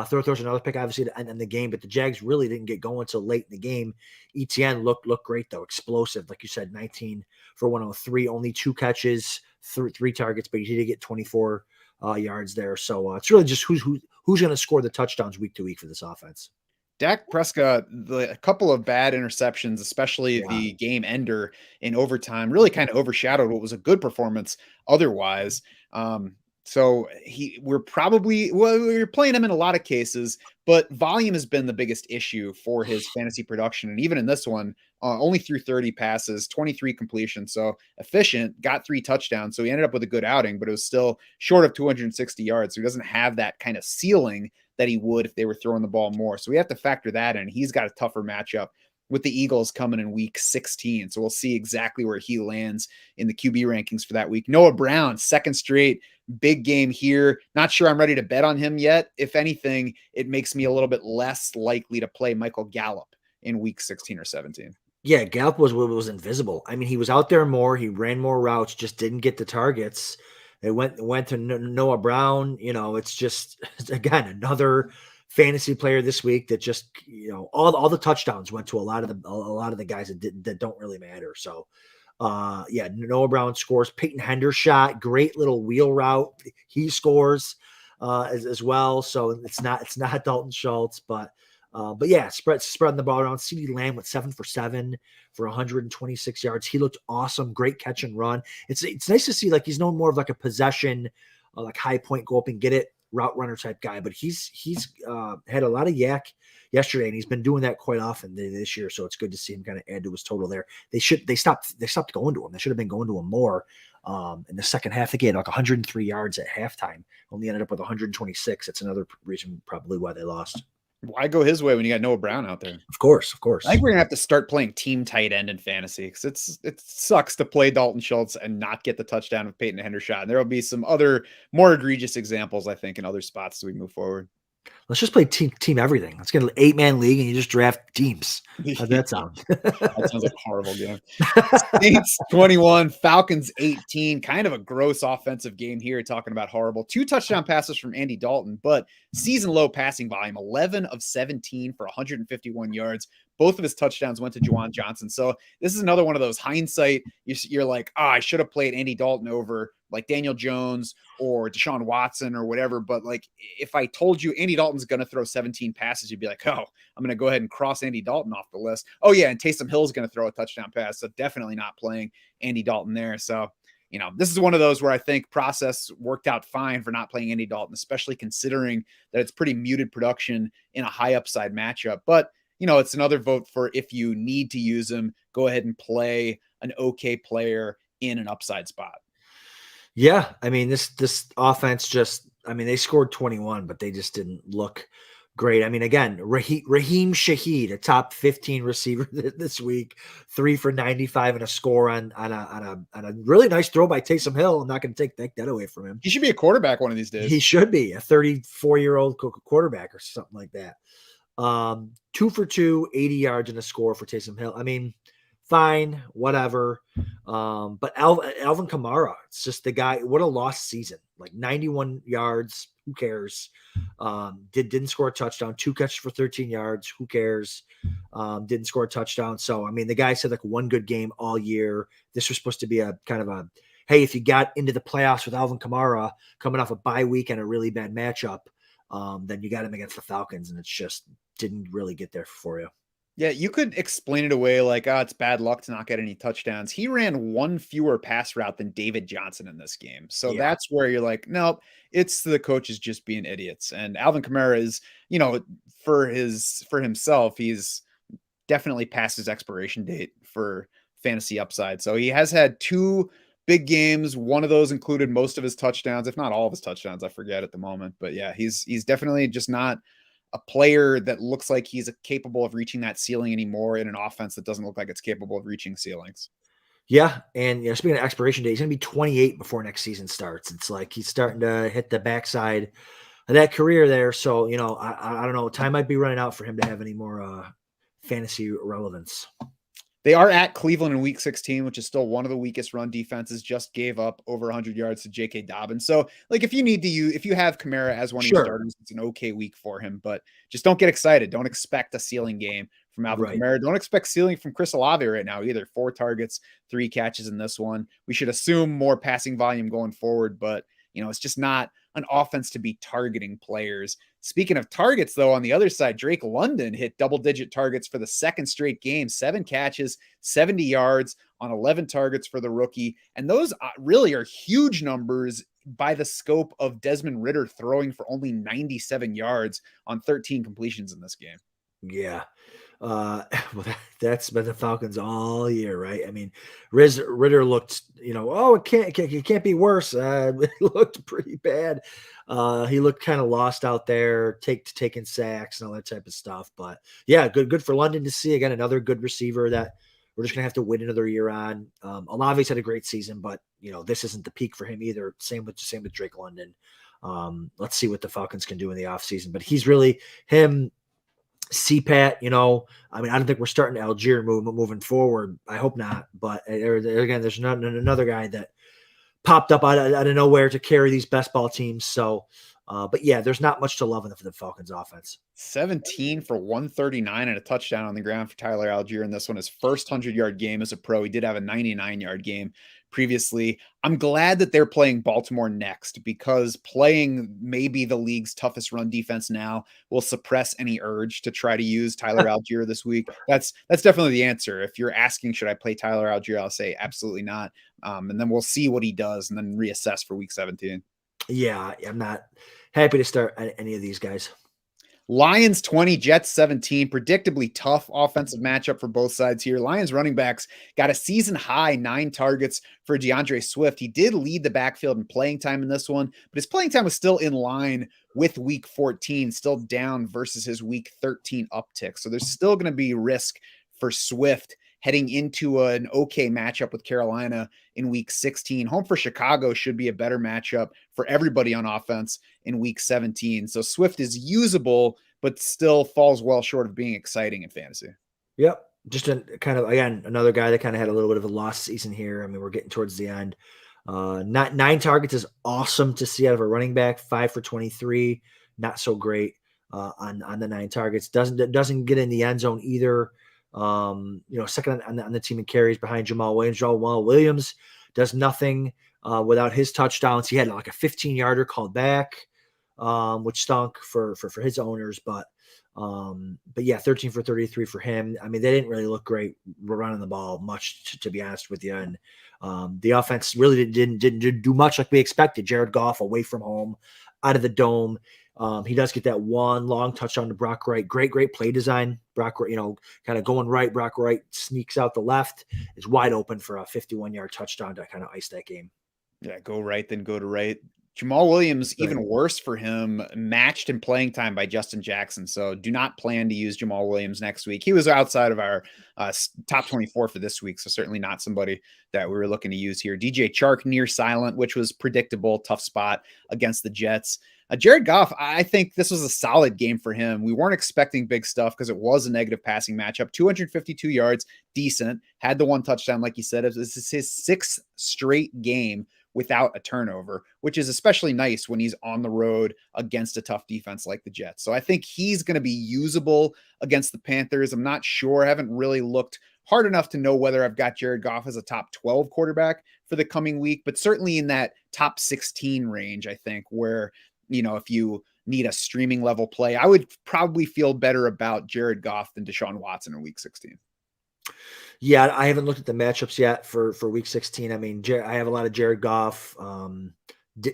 S2: Throws another pick, obviously, to end the game. But the Jags really didn't get going until late in the game. Etienne looked great, though. Explosive. Like you said, 19 for 103. Only 2 catches, 3 targets, but he did get 24 yards there. So it's really just who's going to score the touchdowns week to week for this offense.
S1: Dak Prescott, a couple of bad interceptions, especially the game ender in overtime, really kind of overshadowed what was a good performance otherwise. So we're playing him in a lot of cases, but volume has been the biggest issue for his fantasy production. And even in this one, only threw 30 passes, 23 completions. So efficient, got 3 touchdowns. So he ended up with a good outing, but it was still short of 260 yards. So he doesn't have that kind of ceiling that he would if they were throwing the ball more. So we have to factor that in. He's got a tougher matchup with the Eagles coming in week 16. So we'll see exactly where he lands in the QB rankings for that week. Noah Brown, 2nd straight big game here. Not sure I'm ready to bet on him yet. If anything, it makes me a little bit less likely to play Michael Gallup in week 16 or 17.
S2: Yeah, Gallup was invisible. I mean, he was out there more. He ran more routes, just didn't get the targets. It went to Noah Brown. It's just, again, another fantasy player this week that just, all the touchdowns went to a lot of the guys that don't really matter. So Noah Brown scores. Peyton Hendershot, great little wheel route. He scores as well. So it's not Dalton Schultz, but yeah, spreading the ball around. CeeDee Lamb with 7 for 7 for 126 yards. He looked awesome. Great catch and run. It's nice to see, like, he's known more of like a possession, like high point, go up and get it, route runner type guy, but he's had a lot of yak yesterday, and he's been doing that quite often this year. So it's good to see him kind of add to his total there. They stopped going to him. They should have been going to him more. In the second half, they had like 103 yards at halftime. Only ended up with 126. That's another reason probably why they lost.
S1: Why go his way when you got Noah Brown out there?
S2: Of course.
S1: I think we're gonna have to start playing team tight end in fantasy, because it sucks to play Dalton Schultz and not get the touchdown of Peyton Hendershot. And there will be some other more egregious examples, I think, in other spots as we move forward.
S2: Let's just play team everything. Let's get an 8-man league and you just draft teams. How's that sound?
S1: That sounds like a horrible game. Saints 21, Falcons 18. Kind of a gross offensive game here, talking about horrible. 2 touchdown passes from Andy Dalton, but season low passing volume, 11 of 17 for 151 yards. Both of his touchdowns went to Juwan Johnson. So this is another one of those hindsight. You're like, I should have played Andy Dalton over like Daniel Jones or Deshaun Watson or whatever. But like, if I told you Andy Dalton's going to throw 17 passes, you'd be like, oh, I'm going to go ahead and cross Andy Dalton off the list. Oh yeah. And Taysom Hill's going to throw a touchdown pass. So definitely not playing Andy Dalton there. So, this is one of those where I think process worked out fine for not playing Andy Dalton, especially considering that it's pretty muted production in a high upside matchup. But it's another vote for, if you need to use him, go ahead and play an okay player in an upside spot.
S2: Yeah. I mean, this offense they scored 21, but they just didn't look great. I mean, again, Raheem Shaheed, a top 15 receiver this week, 3 for 95 and a score on a really nice throw by Taysom Hill. I'm not going to take that away from him.
S1: He should be a quarterback one of these days.
S2: He should be a 34-year-old quarterback or something like that. 2 for 2, 80 yards and a score for Taysom Hill. I mean, fine, whatever. But Alvin Kamara, it's just the guy. What a lost season! Like 91 yards. Who cares? Didn't score a touchdown. 2 catches for 13 yards. Who cares? Didn't score a touchdown. So I mean, the guy said like one good game all year. This was supposed to be a kind of a, hey, if you got into the playoffs with Alvin Kamara coming off a bye week and a really bad matchup, then you got him against the Falcons, and it's just didn't really get there for you.
S1: Yeah, you could explain it away like, it's bad luck to not get any touchdowns. He ran 1 fewer pass route than David Johnson in this game. So that's where you're like, nope, it's the coaches just being idiots. And Alvin Kamara is, for himself, he's definitely past his expiration date for fantasy upside. So he has had 2 big games. One of those included most of his touchdowns, if not all of his touchdowns. I forget at the moment, but yeah, he's definitely just not a player that looks like he's capable of reaching that ceiling anymore in an offense that doesn't look like it's capable of reaching ceilings.
S2: Yeah. And speaking of expiration date, he's going to be 28 before next season starts. It's like he's starting to hit the backside of that career there. So, I don't know. Time might be running out for him to have any more fantasy relevance.
S1: They are at Cleveland in week 16, which is still one of the weakest run defenses, just gave up over 100 yards to J.K. Dobbins. So, like, if you have Kamara as one of your starters, it's an okay week for him, but just don't get excited. Don't expect a ceiling game from Alvin Kamara. Don't expect ceiling from Chris Olave right now either. 4 targets, 3 catches in this one. We should assume more passing volume going forward, but, it's just not an offense to be targeting players. Speaking of targets, though, on the other side, Drake London hit double-digit targets for the second straight game, 7 catches, 70 yards on 11 targets for the rookie. And those really are huge numbers by the scope of Desmond Ridder throwing for only 97 yards on 13 completions in this game.
S2: Yeah. Well, that's been the Falcons all year, right? I mean, Ridder looked, it can't be worse. It looked pretty bad. He looked kind of lost out there, taking sacks and all that type of stuff. But yeah, good for London to see. Again, another good receiver that we're just gonna have to wait another year on. Olave's had a great season, but this isn't the peak for him either. Same with Drake London. Let's see what the Falcons can do in the offseason. But he's really him. CPAT, I don't think we're starting Algier moving forward. I hope not. But again, there's another guy that popped up out of nowhere to carry these best ball teams. So, but yeah, there's not much to love in the Falcons offense.
S1: 17 for 139 and a touchdown on the ground for Tyler Algier in this one. His first 100-yard game as a pro. He did have a 99-yard game previously. I'm glad that they're playing Baltimore next, because playing maybe the league's toughest run defense now will suppress any urge to try to use Tyler Algier this week. That's definitely the answer. If you're asking, should I play Tyler Algier, I'll say absolutely not. And then we'll see what he does and then reassess for week 17.
S2: Yeah, I'm not happy to start any of these guys.
S1: Lions 20, Jets 17. Predictably tough offensive matchup for both sides here. Lions running backs got a season high 9 targets for DeAndre Swift. He did lead the backfield in playing time in this one, but his playing time was still in line with week 14, still down versus his week 13 uptick. So there's still going to be risk for Swift heading into an okay matchup with Carolina in week 16. Home for Chicago should be a better matchup for everybody on offense in week 17. So Swift is usable, but still falls well short of being exciting in fantasy.
S2: Yep. Just a kind of, again, another guy that kind of had a little bit of a lost season here. I mean, we're getting towards the end. Not 9 targets is awesome to see out of a running back. 5 for 23, not so great on the 9 targets. Doesn't get in the end zone either. Second on the team in carries behind Jamal Williams. Jamal Williams does nothing without his touchdowns. He had like a 15-yarder called back, which stunk for his owners. But yeah, 13 for 33 for him. I mean, they didn't really look great running the ball much, to be honest with you. And the offense really didn't do much like we expected. Jared Goff away from home, out of the dome. He does get that one long touchdown to Brock Wright. Great play design. Brock, kind of going right. Brock Wright sneaks out the left, is wide open for a 51-yard touchdown to kind of ice that game.
S1: Yeah, go right, then go to right. Jamal Williams, even worse for him, matched in playing time by Justin Jackson. So do not plan to use Jamal Williams next week. He was outside of our top 24 for this week, so certainly not somebody that we were looking to use here. DJ Chark near silent, which was predictable. Tough spot against the Jets. Jared Goff, I think this was a solid game for him. We weren't expecting big stuff because it was a negative passing matchup. 252 yards, decent. Had the 1 touchdown, like you said. This is his 6th straight game without a turnover, which is especially nice when he's on the road against a tough defense like the Jets. So I think he's going to be usable against the Panthers. I'm not sure. I haven't really looked hard enough to know whether I've got Jared Goff as a top 12 quarterback for the coming week, but certainly in that top 16 range, I think, where, if you need a streaming level play, I would probably feel better about Jared Goff than Deshaun Watson in week 16.
S2: Yeah, I haven't looked at the matchups yet for week 16. I mean, I have a lot of Jared Goff,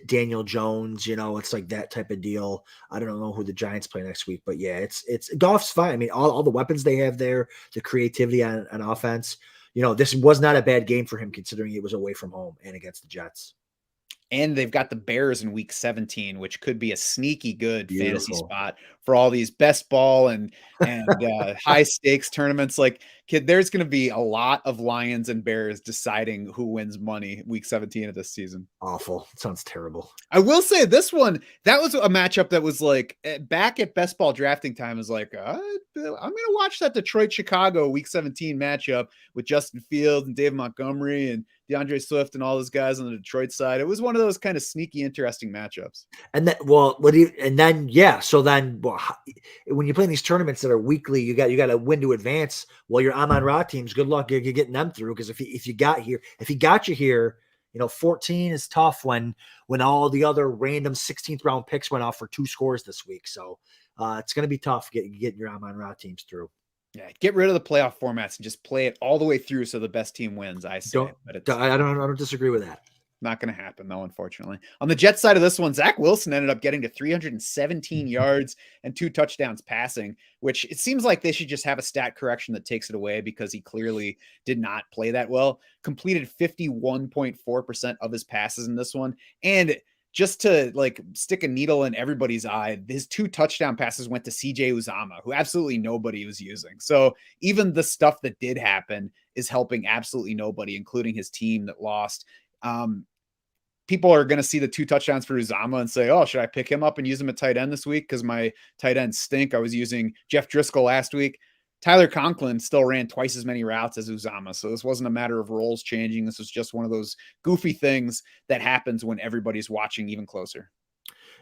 S2: Daniel Jones, it's like that type of deal. I don't know who the Giants play next week, but yeah, it's Goff's fine. I mean, all the weapons they have there, the creativity on offense, this was not a bad game for him considering it was away from home and against the Jets.
S1: And they've got the Bears in week 17, which could be a sneaky good fantasy spot for all these best ball and high stakes tournaments. Like, kid, there's going to be a lot of Lions and Bears deciding who wins money week 17 of this season.
S2: Awful. It sounds terrible.
S1: I will say this one, that was a matchup that was like back at best ball drafting time is like, I'm going to watch that Detroit Chicago week 17 matchup with Justin Fields and Dave Montgomery and DeAndre Swift and all those guys on the Detroit side. It was one of those kind of sneaky, interesting matchups.
S2: And then, so then when you play in these tournaments that are weekly, you got to win to advance. Well, your Amon-Ra teams, good luck you're getting them through, because if he got you here, 14 is tough when all the other random 16th round picks went off for 2 scores this week. So it's going to be tough getting your Amon-Ra teams through.
S1: Yeah, get rid of the playoff formats and just play it all the way through so the best team wins. I say,
S2: I don't disagree with that.
S1: Not going to happen, though, unfortunately. On the Jets side of this one, Zach Wilson ended up getting to 317 yards and 2 touchdowns passing, which it seems like they should just have a stat correction that takes it away because he clearly did not play that well. Completed 51.4% of his passes in this one. And just to stick a needle in everybody's eye, his 2 touchdown passes went to CJ Uzama, who absolutely nobody was using. So even the stuff that did happen is helping absolutely nobody, including his team that lost. People are going to see the 2 touchdowns for Uzama and say, oh, should I pick him up and use him at tight end this week? Because my tight ends stink. I was using Jeff Driscoll last week. Tyler Conklin still ran twice as many routes as Uzama. So this wasn't a matter of roles changing. This was just one of those goofy things that happens when everybody's watching even closer.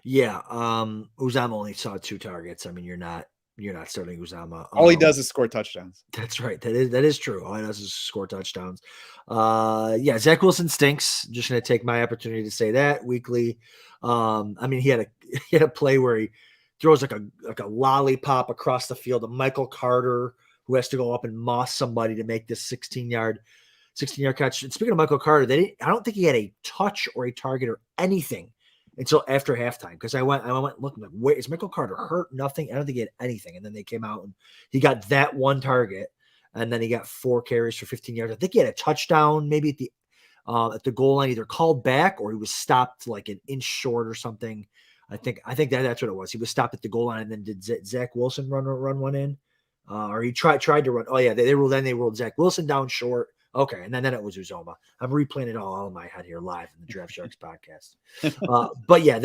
S2: Yeah. Uzama only saw 2 targets. I mean, you're not starting Uzama.
S1: All he does is score touchdowns.
S2: That's right. That is true. All he does is score touchdowns. Yeah, Zach Wilson stinks. Just gonna take my opportunity to say that weekly. I mean, he had a play where he throws like a lollipop across the field to Michael Carter, who has to go up and moss somebody to make this 16-yard catch. And speaking of Michael Carter, I don't think he had a touch or a target or anything until after halftime, because I went looking like, wait, is Michael Carter hurt? Nothing. I don't think he had anything. And then they came out and he got that one target, and then he got 4 carries for 15 yards. I think he had a touchdown maybe at the goal line, either called back or he was stopped like an inch short or something. I think that's what it was. He was stopped at the goal line, and then did Zach Wilson run one in, or he tried to run. Oh yeah, they rolled Zach Wilson down short. Okay, and then it was Uzoma. I'm replaying it all in my head here live in the Draft Sharks podcast. But yeah,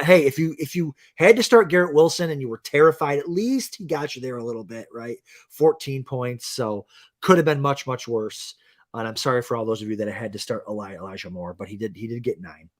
S2: hey, if you had to start Garrett Wilson and you were terrified, at least he got you there a little bit, right? 14 points, so could have been much worse. And I'm sorry for all those of you that had to start Elijah Moore, but he did get 9.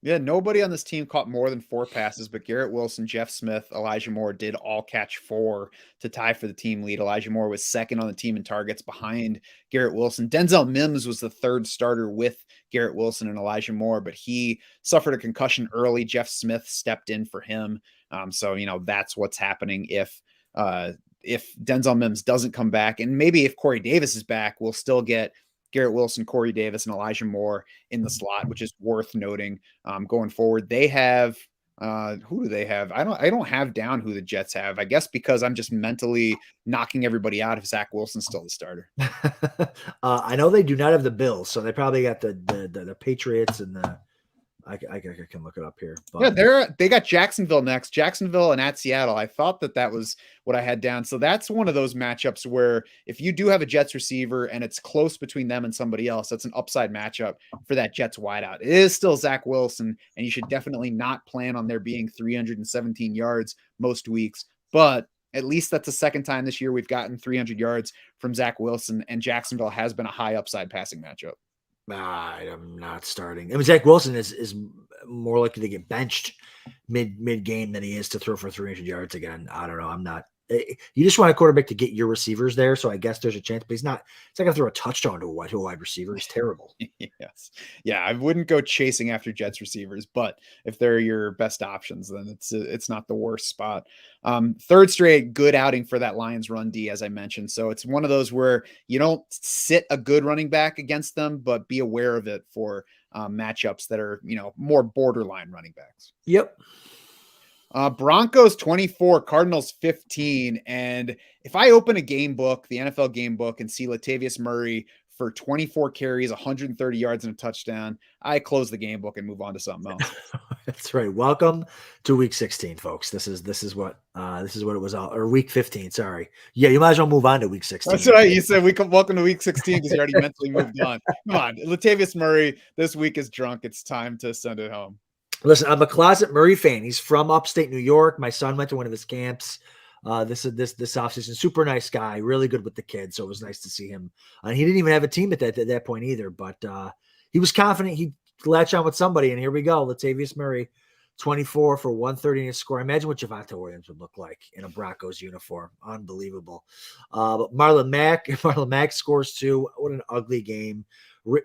S1: Yeah, nobody on this team caught more than 4 passes, but Garrett Wilson, Jeff Smith, Elijah Moore did all catch 4 to tie for the team lead. Elijah Moore was second on the team in targets behind Garrett Wilson. Denzel Mims was the third starter with Garrett Wilson and Elijah Moore, but he suffered a concussion early. Jeff Smith stepped in for him. So, that's what's happening if Denzel Mims doesn't come back. And maybe if Corey Davis is back, we'll still get Garrett Wilson, Corey Davis, and Elijah Moore in the slot, which is worth noting going forward. They have who do they have? I don't have down who the Jets have. I guess because I'm just mentally knocking everybody out if Zach Wilson's still the starter.
S2: I know they do not have the Bills, so they probably got the Patriots and the. I can look it up here.
S1: But. Yeah, they got Jacksonville next. Jacksonville and at Seattle. I thought that was what I had down. So that's one of those matchups where if you do have a Jets receiver and it's close between them and somebody else, that's an upside matchup for that Jets wideout. It is still Zach Wilson, and you should definitely not plan on there being 317 yards most weeks. But at least that's the second time this year we've gotten 300 yards from Zach Wilson, and Jacksonville has been a high upside passing matchup.
S2: I'm not starting. I mean, Zach Wilson is more likely to get benched mid game than he is to throw for 300 yards again. I don't know. I'm not. You just want a quarterback to get your receivers there, so I guess there's a chance. But he's not going to throw a touchdown to a wide receiver. He's terrible.
S1: Yes, yeah. I wouldn't go chasing after Jets receivers, but if they're your best options, then it's not the worst spot. Third straight good outing for that Lions run D, as I mentioned. So it's one of those where you don't sit a good running back against them, but be aware of it for matchups that are more borderline running backs.
S2: Yep.
S1: Broncos 24, Cardinals 15. And if I open a game book, the NFL game book, and see Latavius Murray for 24 carries, 130 yards and a touchdown, I close the game book and move on to something else.
S2: That's right. Welcome to week 16, folks. This is what it was all, or week 15. Sorry. Yeah, you might as well move on to week 16.
S1: That's right. You said welcome to week 16 because you already mentally moved on. Come on. Latavius Murray this week is drunk. It's time to send it home.
S2: Listen, I'm a closet Murray fan. He's from upstate New York. My son went to one of his camps this offseason. Super nice guy, really good with the kids. So it was nice to see him. And he didn't even have a team at that point either, but he was confident he'd latch on with somebody. And here we go. Latavius Murray, 24 for 130 in a score. Imagine what Javonte Williams would look like in a Broncos uniform. Unbelievable. But Marlon Mack scores 2. What an ugly game.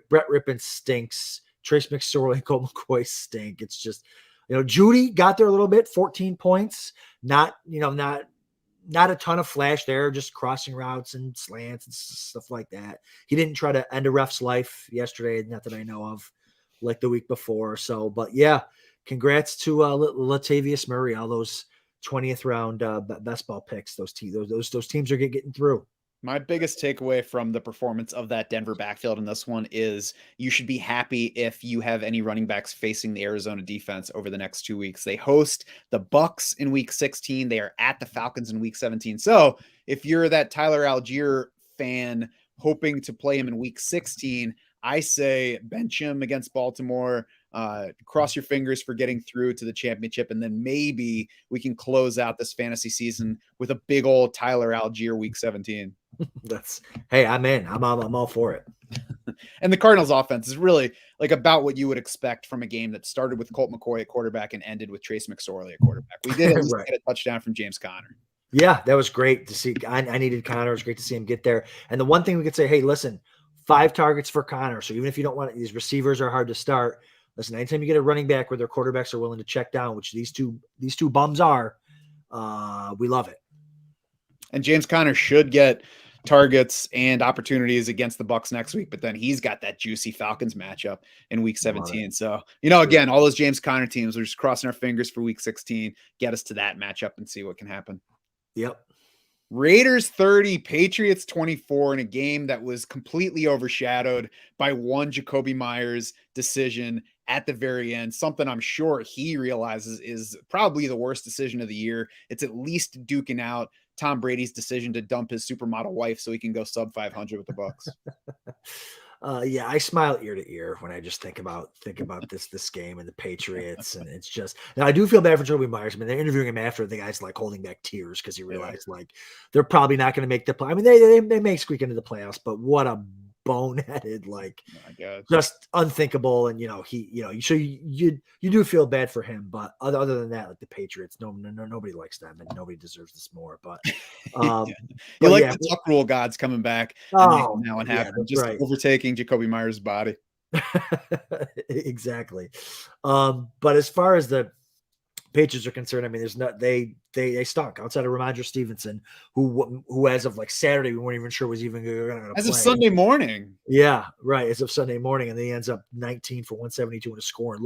S2: Brett Rippon stinks. Trace McSorley and Colt McCoy stink. It's just, Judy got there a little bit, 14 points. Not a ton of flash there, just crossing routes and slants and stuff like that. He didn't try to end a ref's life yesterday, not that I know of, like the week before. So, but yeah, congrats to Latavius Murray, all those 20th round best ball picks. Those teams are getting through.
S1: My biggest takeaway from the performance of that Denver backfield in this one is you should be happy if you have any running backs facing the Arizona defense over the next 2 weeks. They host the Bucks in week 16. They are at the Falcons in week 17. So if you're that Tyler Algier fan hoping to play him in week 16, I say bench him against Baltimore. Cross your fingers for getting through to the championship, and then maybe we can close out this fantasy season with a big old Tyler Algier week 17.
S2: Hey, I'm in. I'm all for it.
S1: And the Cardinals offense is really like about what you would expect from a game that started with Colt McCoy at quarterback and ended with Trace McSorley at quarterback. We did at least get a touchdown from James Conner.
S2: Yeah, that was great to see. I needed Conner. It was great to see him get there. And the one thing we could say, hey, listen, 5 targets for Conner. So even if you don't want these receivers are hard to start. Listen, anytime you get a running back where their quarterbacks are willing to check down, which these two bums are, we love it.
S1: And James Conner should get targets and opportunities against the Bucs next week, but then he's got that juicy Falcons matchup in week 17. So, again, all those James Conner teams, we're just crossing our fingers for week 16, get us to that matchup and see what can happen.
S2: Yep.
S1: Raiders 30, Patriots 24 in a game that was completely overshadowed by one Jacoby Myers decision at the very end. Something I'm sure he realizes is probably the worst decision of the year. It's at least duking out Tom Brady's decision to dump his supermodel wife so he can go sub 500 with the Bucs.
S2: Yeah, I smile ear to ear when I just think about this game and the Patriots, and it's just now I do feel bad for Jacoby Myers. I mean, they're interviewing him after the guy's like holding back tears because he realized like they're probably not going to make the play. I mean, they may squeak into the playoffs, but what a boneheaded, like just unthinkable. And so you do feel bad for him, but other than that, like the Patriots, nobody likes them and nobody deserves this more. But
S1: the Tuck Rule gods coming back and now what happened, just overtaking Jacoby Myers' body.
S2: Exactly. But as far as the Patriots are concerned, I mean, they stunk outside of Ramondre Stevenson, who as of like Saturday, we weren't even sure was even going to play.
S1: As of Sunday morning.
S2: Yeah, right. As of Sunday morning. And then he ends up 19 for 172 in a score and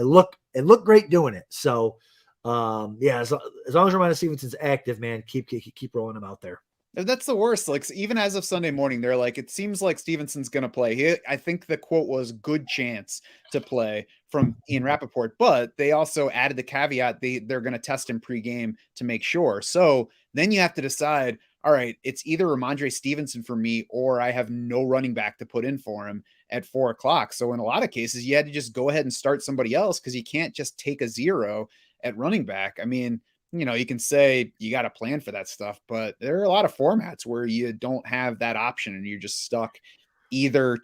S2: look great doing it. So as long as Ramondre Stevenson's active, man, keep rolling him out there.
S1: That's the worst. Like, even as of Sunday morning, they're like, it seems like Stevenson's going to play. I think the quote was good chance to play from Ian Rappaport, but they also added the caveat they're going to test him pregame to make sure. So then you have to decide, all right, it's either Ramondre Stevenson for me, or I have no running back to put in for him at 4:00. So in a lot of cases, you had to just go ahead and start somebody else because you can't just take a 0 at running back. I mean, you can say you got to plan for that stuff, but there are a lot of formats where you don't have that option and you're just stuck either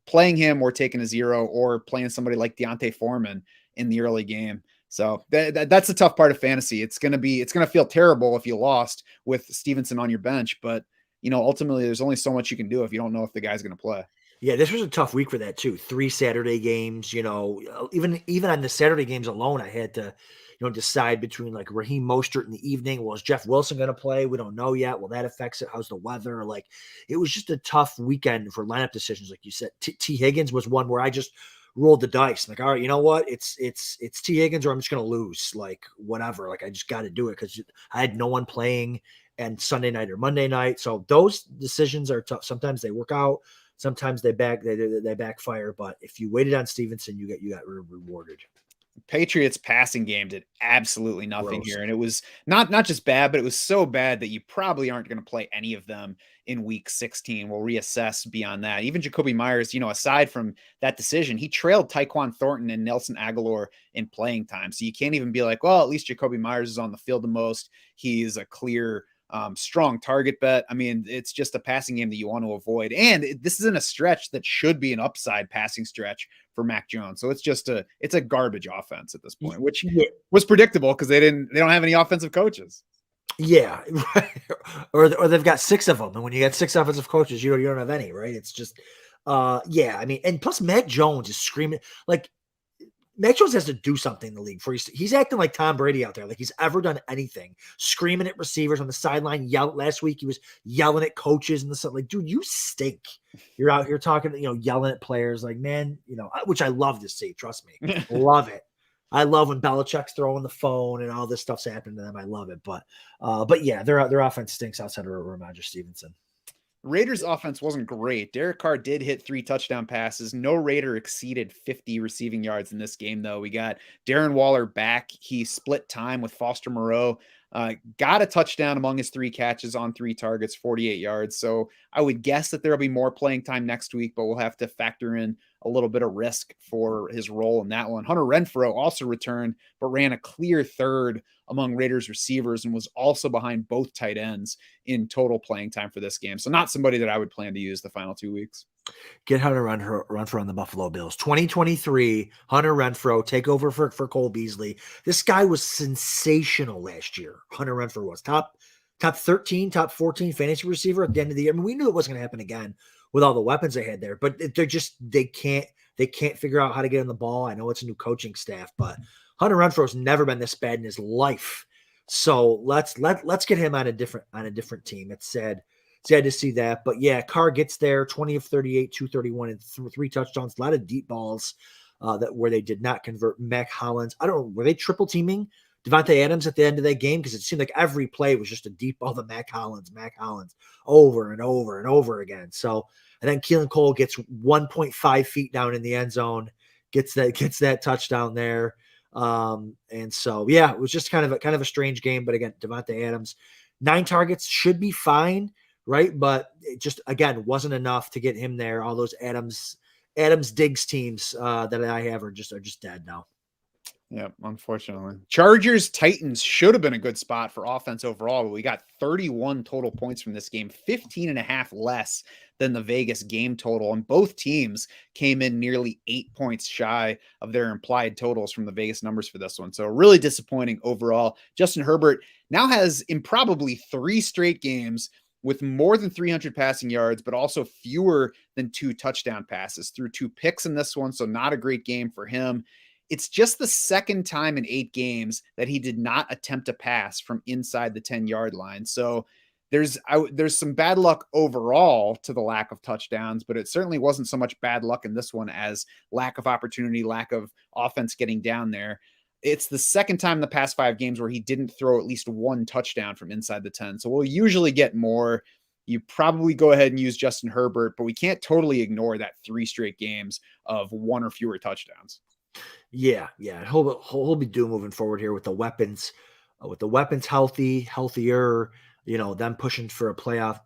S1: playing him or taking a 0 or playing somebody like Deontay Foreman in the early game. So that's the tough part of fantasy. It's going to feel terrible if you lost with Stevenson on your bench, but ultimately there's only so much you can do if you don't know if the guy's going to play.
S2: Yeah, this was a tough week for that too. 3 Saturday games, even on the Saturday games alone, I had to, decide between like Raheem Mostert in the evening. Well, is Jeff Wilson going to play? We don't know yet. Well, that affects it. How's the weather? Like, it was just a tough weekend for lineup decisions. Like you said, T Higgins was one where I just rolled the dice. Like, all right, you know what? It's T Higgins or I'm just going to lose. Like, whatever. Like, I just got to do it because I had no one playing and Sunday night or Monday night. So those decisions are tough. Sometimes they work out. Sometimes they backfire. But if you waited on Stevenson, you got rewarded.
S1: Patriots passing game did absolutely nothing here. And it was not just bad, but it was so bad that you probably aren't going to play any of them in week 16. We'll reassess beyond that. Even Jacoby Myers, aside from that decision, he trailed Tyquan Thornton and Nelson Aguilar in playing time. So you can't even be like, well, at least Jacoby Myers is on the field the most. He's a clear strong target bet. I mean, it's just a passing game that you want to avoid. And this isn't a stretch that should be an upside passing stretch for Mac Jones. So it's a garbage offense at this point, which was predictable because they don't have any offensive coaches.
S2: Yeah. Right. Or they've got 6 of them. And when you got 6 offensive coaches, you don't have any, right? It's just, I mean, and plus Mac Jones is screaming like, Mac Jones has to do something in the league for he's acting like Tom Brady out there, like he's ever done anything, screaming at receivers on the sideline. Last week he was yelling at coaches and the stuff. Like, dude, you stink. You're out here talking, yelling at players. Like, man, which I love to see. Trust me, love it. I love when Belichick's throwing the phone and all this stuff's happening to them. I love it. But yeah, their offense stinks outside of Ramondre Stevenson.
S1: Raiders offense wasn't great. Derek Carr did hit 3 touchdown passes. No Raider exceeded 50 receiving yards in this game, though. We got Darren Waller back. He split time with Foster Moreau. Got a touchdown among his 3 catches on 3 targets, 48 yards. So I would guess that there'll be more playing time next week, but we'll have to factor in a little bit of risk for his role in that one. Hunter Renfrow also returned, but ran a clear third among Raiders receivers and was also behind both tight ends in total playing time for this game. So not somebody that I would plan to use the final 2 weeks.
S2: Get Hunter Renfrow on the Buffalo Bills. 2023, Hunter Renfrow, take over for Cole Beasley. This guy was sensational last year. Hunter Renfrow was top 13, top 14 fantasy receiver at the end of the year. I mean, we knew it wasn't going to happen again with all the weapons they had there, but they can't figure out how to get in the ball. I know it's a new coaching staff, but Hunter Renfrow's never been this bad in his life. So let's get him on a different team. It's sad to see that, but yeah, Carr gets there, 20 of 38, 231, and 3 touchdowns. A lot of deep balls where they did not convert. Mac Hollins, I don't know, were they triple teaming Devontae Adams at the end of that game? Because it seemed like every play was just a deep ball to Mac Hollins, over and over and over again. So, and then Keelan Cole gets 1.5 feet down in the end zone, gets that touchdown there. And so, yeah, it was just kind of a strange game. But again, Devontae Adams, 9 targets should be fine, right? But it just, again, wasn't enough to get him there. All those Adams Diggs teams that I have are just dead now.
S1: Yeah, unfortunately. Chargers Titans should have been a good spot for offense overall, but we got 31 total points from this game, 15.5 less than the Vegas game total. And both teams came in nearly 8 points shy of their implied totals from the Vegas numbers for this one. So really disappointing overall. Justin Herbert now has in probably 3 straight games with more than 300 passing yards, but also fewer than 2 touchdown passes, through 2 picks in this one. So not a great game for him. It's just the second time in 8 games that he did not attempt a pass from inside the 10-yard line. So there's some bad luck overall to the lack of touchdowns, but it certainly wasn't so much bad luck in this one as lack of opportunity, lack of offense getting down there. It's the second time in the past 5 games where he didn't throw at least 1 touchdown from inside the 10. So we'll usually get more. You probably go ahead and use Justin Herbert, but we can't totally ignore that 3 straight games of 1 or fewer touchdowns.
S2: Yeah. He'll be due moving forward here with the weapons, healthier, them pushing for a playoff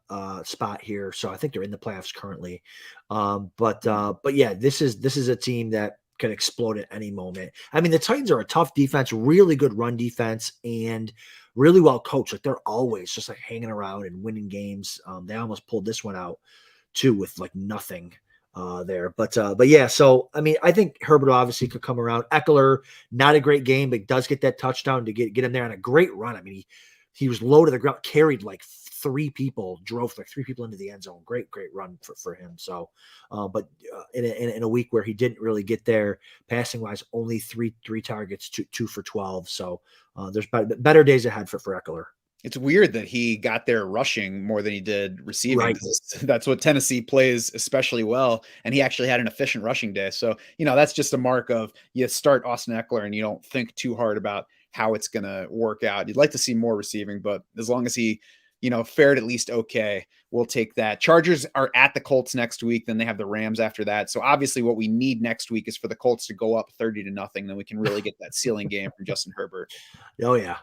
S2: spot here. So I think they're in the playoffs currently. But yeah, this is a team that can explode at any moment. I mean, the Titans are a tough defense, really good run defense, and really well coached. Like they're always just like hanging around and winning games. They almost pulled this one out too with like nothing there. But yeah, so I mean, I think Herbert obviously could come around. Eckler, not a great game, but does get that touchdown to get him there on a great run. I mean, he was low to the ground, carried like 3 people, drove like 3 people into the end zone. Great run for him. So, but in a week where he didn't really get there passing wise, only three targets, 2 for 12. So there's better days ahead for Eckler.
S1: It's weird that he got there rushing more than he did receiving.
S2: Right.
S1: That's what Tennessee plays especially well. And he actually had an efficient rushing day. So, that's just a mark of you start Austin Eckler and you don't think too hard about how it's going to work out. You'd like to see more receiving, but as long as he, fared at least okay, we'll take that. Chargers are at the Colts next week. Then they have the Rams after that. So obviously what we need next week is for the Colts to go up 30-0. Then we can really get that ceiling game from Justin Herbert.
S2: Oh yeah.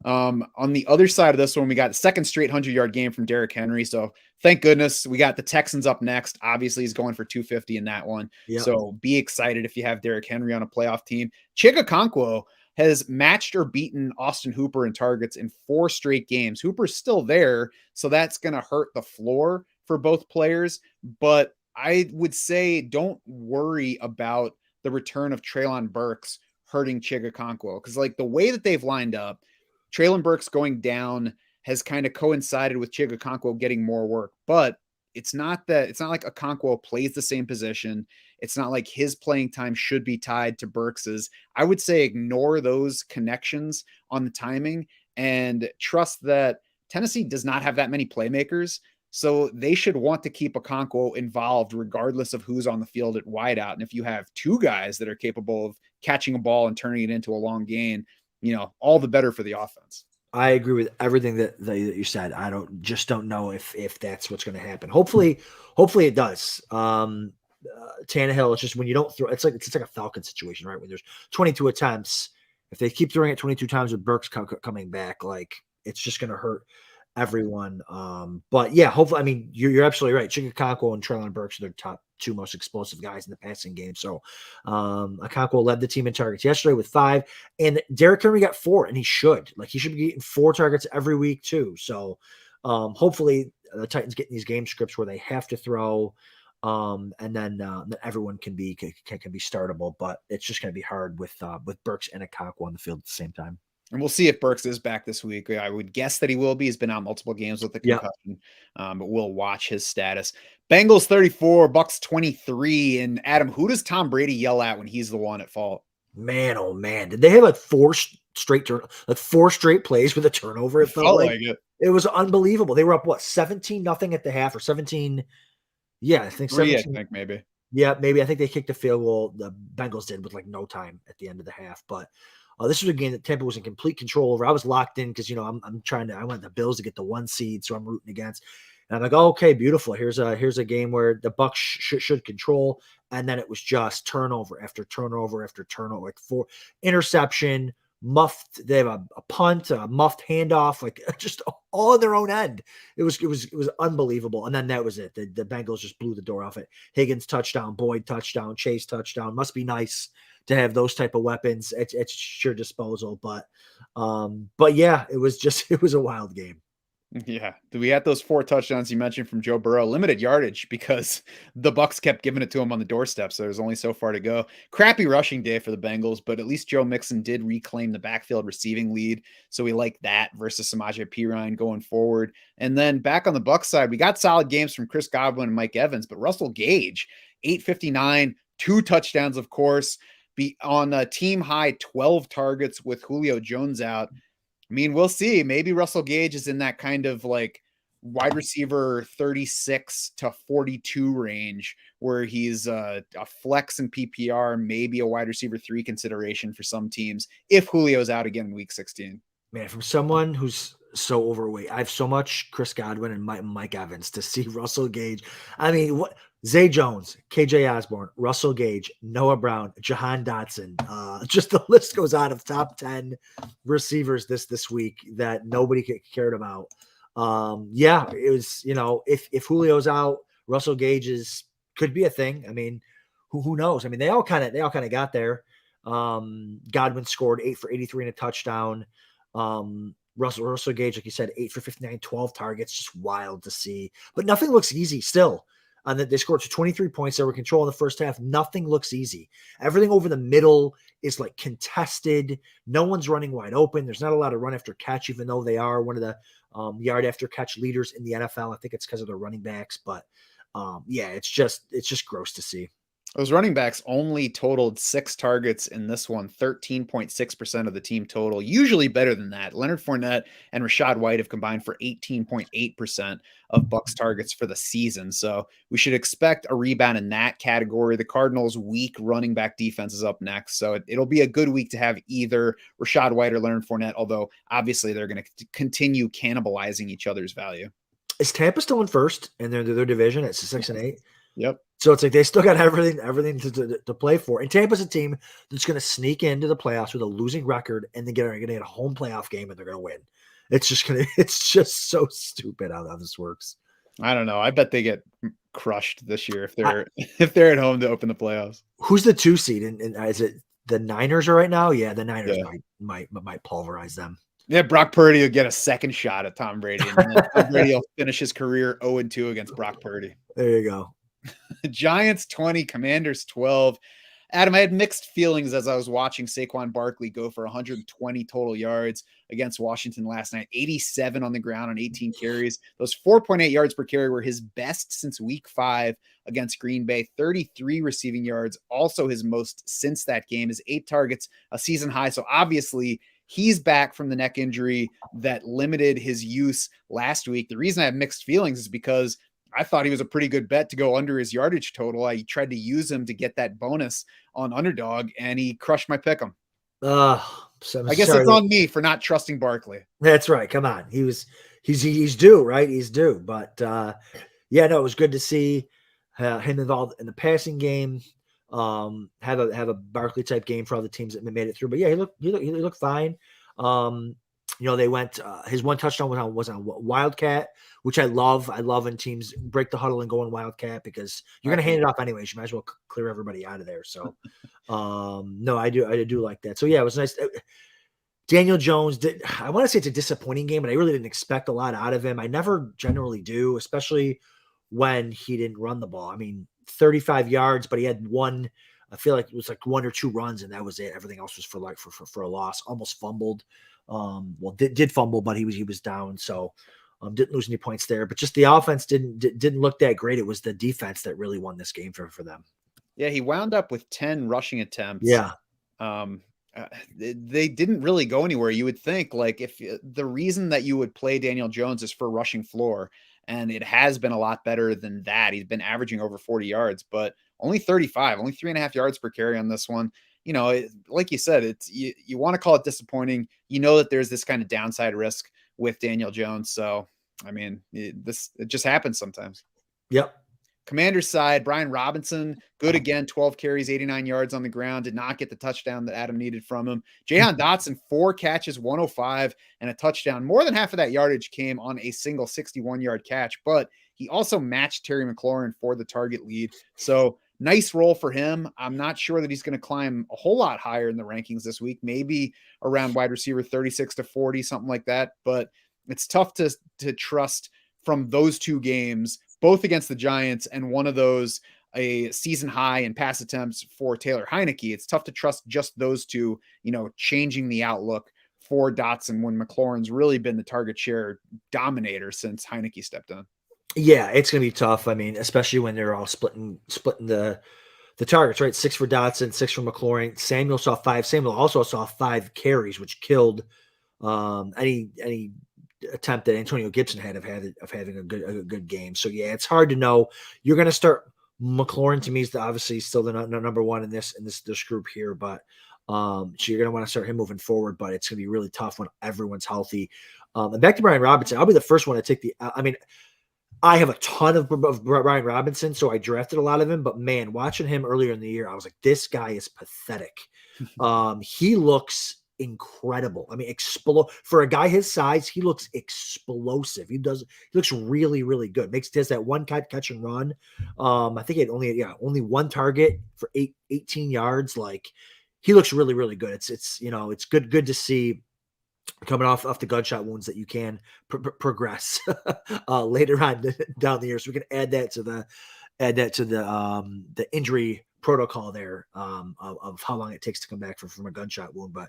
S1: On the other side of this one, we got the second straight 100-yard game from Derrick Henry. So thank goodness we got the Texans up next. Obviously, he's going for 250 in that one. Yep. So be excited if you have Derrick Henry on a playoff team. Chig Okonkwo has matched or beaten Austin Hooper in targets in 4 straight games. Hooper's still there, so that's going to hurt the floor for both players. But I would say don't worry about the return of Treylon Burks hurting Chig Okonkwo, because like the way that they've lined up, Treylon Burks going down has kind of coincided with Chig Okonkwo getting more work, but it's not like Okonkwo plays the same position. It's not like his playing time should be tied to Burks's. I would say ignore those connections on the timing and trust that Tennessee does not have that many playmakers. So they should want to keep Okonkwo involved regardless of who's on the field at wideout. And if you have 2 guys that are capable of catching a ball and turning it into a long gain, all the better for the offense.
S2: I agree with everything that you said. I don't know if that's what's going to happen. Hopefully it does. Tannehill, it's just when you don't throw, it's like a Falcon situation, right? When there's 22 attempts, if they keep throwing it 22 times with Burks coming back, like it's just going to hurt everyone. But yeah, hopefully, I mean, you're absolutely right. Okonkwo and Treylon Burks are the top two most explosive guys in the passing game. So Okonkwo led the team in targets yesterday with 5, and Derrick Henry got 4, and he should be getting 4 targets every week too. So hopefully the Titans get in these game scripts where they have to throw. And then everyone can be startable, but it's just going to be hard with Burks and Okonkwo on the field at the same time.
S1: And we'll see if Burks is back this week. I would guess that he will be. He's been out multiple games with the concussion, but we'll watch his status. Bengals 34, Bucks 23. And Adam, who does Tom Brady yell at when he's the one at fault?
S2: Man, oh man, did they have like 4 straight plays with a turnover? It felt like it was unbelievable. They were up 17-0 at the half, or 17. Yeah, I think
S1: 17. I think maybe.
S2: Yeah, maybe. I think they kicked a field goal. The Bengals did with like no time at the end of the half, but. This was a game that Tampa was in complete control over. I was locked in because, I want the Bills to get the 1 seed, so I'm rooting against. And I'm like, oh, okay, beautiful. Here's a game where the Bucks should control. And then it was just turnover after turnover after turnover, like 4 interception, muffed. They have a punt, a muffed handoff, like just all on their own end. It was unbelievable. And then that was it. The Bengals just blew the door off it. Higgins touchdown, Boyd touchdown, Chase touchdown. Must be nice to have those type of weapons at your disposal. But yeah, it was a wild game.
S1: Yeah. We had those 4 touchdowns you mentioned from Joe Burrow, limited yardage because the Bucks kept giving it to him on the doorstep. So there's only so far to go. Crappy rushing day for the Bengals, but at least Joe Mixon did reclaim the backfield receiving lead. So we like that versus Samaje Perine going forward. And then back on the Bucks side, we got solid games from Chris Godwin and Mike Evans, but Russell Gage, 859, 2 touchdowns, of course, be on a team high 12 targets with Julio Jones out. I mean, we'll see. Maybe Russell Gage is in that kind of like wide receiver 36 to 42 range where he's a flex in PPR, maybe a wide receiver 3 consideration for some teams if Julio's out again in week 16.
S2: Man, from someone who's so overweight, I have so much Chris Godwin and Mike Evans to see Russell Gage. I mean, what Zay Jones, KJ Osborn, Russell Gage, Noah Brown, Jahan Dotson. Just the list goes on of top 10 receivers this week that nobody cared about. Yeah, it was, if Julio's out, Russell Gage could be a thing. I mean, who knows? I mean, they all kind of got there. Godwin scored 8 for 83 and a touchdown. Russell Gage, like you said, 8 for 59, 12 targets, just wild to see. But nothing looks easy still. And they scored 23 points. They were controlling the first half. Nothing looks easy. Everything over the middle is like contested. No one's running wide open. There's not a lot of run after catch, even though they are one of the yard after catch leaders in the NFL. I think it's because of their running backs. But yeah, it's just gross to see.
S1: Those running backs only totaled 6 targets in this one, 13.6% of the team total, usually better than that. Leonard Fournette and Rachaad White have combined for 18.8% of Bucks targets for the season. So we should expect a rebound in that category. The Cardinals' weak running back defense is up next. So it'll be a good week to have either Rachaad White or Leonard Fournette, although obviously they're going to continue cannibalizing each other's value.
S2: Is Tampa still in first in their division? It's 6-8.
S1: Yep.
S2: So it's like they still got everything to play for. And Tampa's a team that's going to sneak into the playoffs with a losing record, and then going to get a home playoff game, and they're going to win. It's just so stupid how this works.
S1: I don't know. I bet they get crushed this year if they're at home to open the playoffs.
S2: Who's the 2 seed? And is it the Niners right now? Yeah, the Niners might pulverize them.
S1: Yeah, Brock Purdy will get a second shot at Tom Brady, and then Tom Brady will finish his career 0-2 against Brock Purdy.
S2: There you go.
S1: Giants 20, Commanders 12. Adam, I had mixed feelings as I was watching Saquon Barkley go for 120 total yards against Washington last night, 87 on the ground on 18 carries. Those 4.8 yards per carry were his best since week 5 against Green Bay, 33 receiving yards, also his most since that game, his 8 targets, a season high. So obviously he's back from the neck injury that limited his use last week. The reason I have mixed feelings is because I thought he was a pretty good bet to go under his yardage total. I tried to use him to get that bonus on underdog, and he crushed my pick 'em.
S2: So
S1: I guess it's on me for not trusting Barkley.
S2: That's right. Come on. He's due, right? He's due. But yeah, no, it was good to see him involved in the passing game. Have a Barkley type game for all the teams that made it through. But yeah, he looked fine. They went his one touchdown was on Wildcat, which I love. I love when teams break the huddle and go on Wildcat because you're going to hand it off anyways. You might as well clear everybody out of there. So no, I do like that. So yeah, it was nice. Daniel Jones I want to say it's a disappointing game, but I really didn't expect a lot out of him. I never generally do, especially when he didn't run the ball. I mean, 35 yards, but he had one. I feel like it was like 1 or 2 runs, and that was it. Everything else was for a loss. Almost fumbled. Did fumble, but he was down, so didn't lose any points there. But just the offense didn't look that great. It was the defense that really won this game for them.
S1: Yeah, he wound up with 10 rushing attempts.
S2: Yeah.
S1: They didn't really go anywhere. You would think like if the reason that you would play Daniel Jones is for rushing floor, and it has been a lot better than that. He's been averaging over 40 yards, but only 35, only 3.5 yards per carry on this one. Like you said, it's you want to call it disappointing. You know that there's this kind of downside risk with Daniel Jones. So, I mean, it just happens sometimes.
S2: Yep.
S1: Commander's side, Brian Robinson, good again, 12 carries, 89 yards on the ground, did not get the touchdown that Adam needed from him. Jahan Dotson, 4 catches, 105, and a touchdown. More than half of that yardage came on a single 61-yard catch, but he also matched Terry McLaurin for the target lead. So nice role for him. I'm not sure that he's going to climb a whole lot higher in the rankings this week, maybe around wide receiver 36 to 40, something like that. But it's tough to trust from those 2 games, both against the Giants, and one of those a season high in pass attempts for Taylor Heineke. It's tough to trust just those 2, changing the outlook for Dotson when McLaurin's really been the target share dominator since Heineke stepped in.
S2: Yeah, it's going to be tough. I mean, especially when they're all splitting the targets, right? 6 for Dotson, 6 for McLaurin. Samuel saw 5. Samuel also saw 5 carries, which killed any attempt that Antonio Gibson had of having a good game. So yeah, it's hard to know. You're going to start McLaurin. To me, is obviously still the number 1 in this group here, but so you're going to want to start him moving forward. But it's going to be really tough when everyone's healthy. And back to Brian Robinson, I'll be the first one to take I have a ton of Brian Robinson, so I drafted a lot of him. But man, watching him earlier in the year, I was like, this guy is pathetic. He looks incredible. I mean, for a guy his size, he looks explosive. He looks really, really good. Does that one catch and run. I think he had only 1 target for 18 yards. Like, he looks really, really good. It's good to see coming off the gunshot wounds that you can progress later on down the year. So we can add that to the injury protocol there of how long it takes to come back from a gunshot wound. But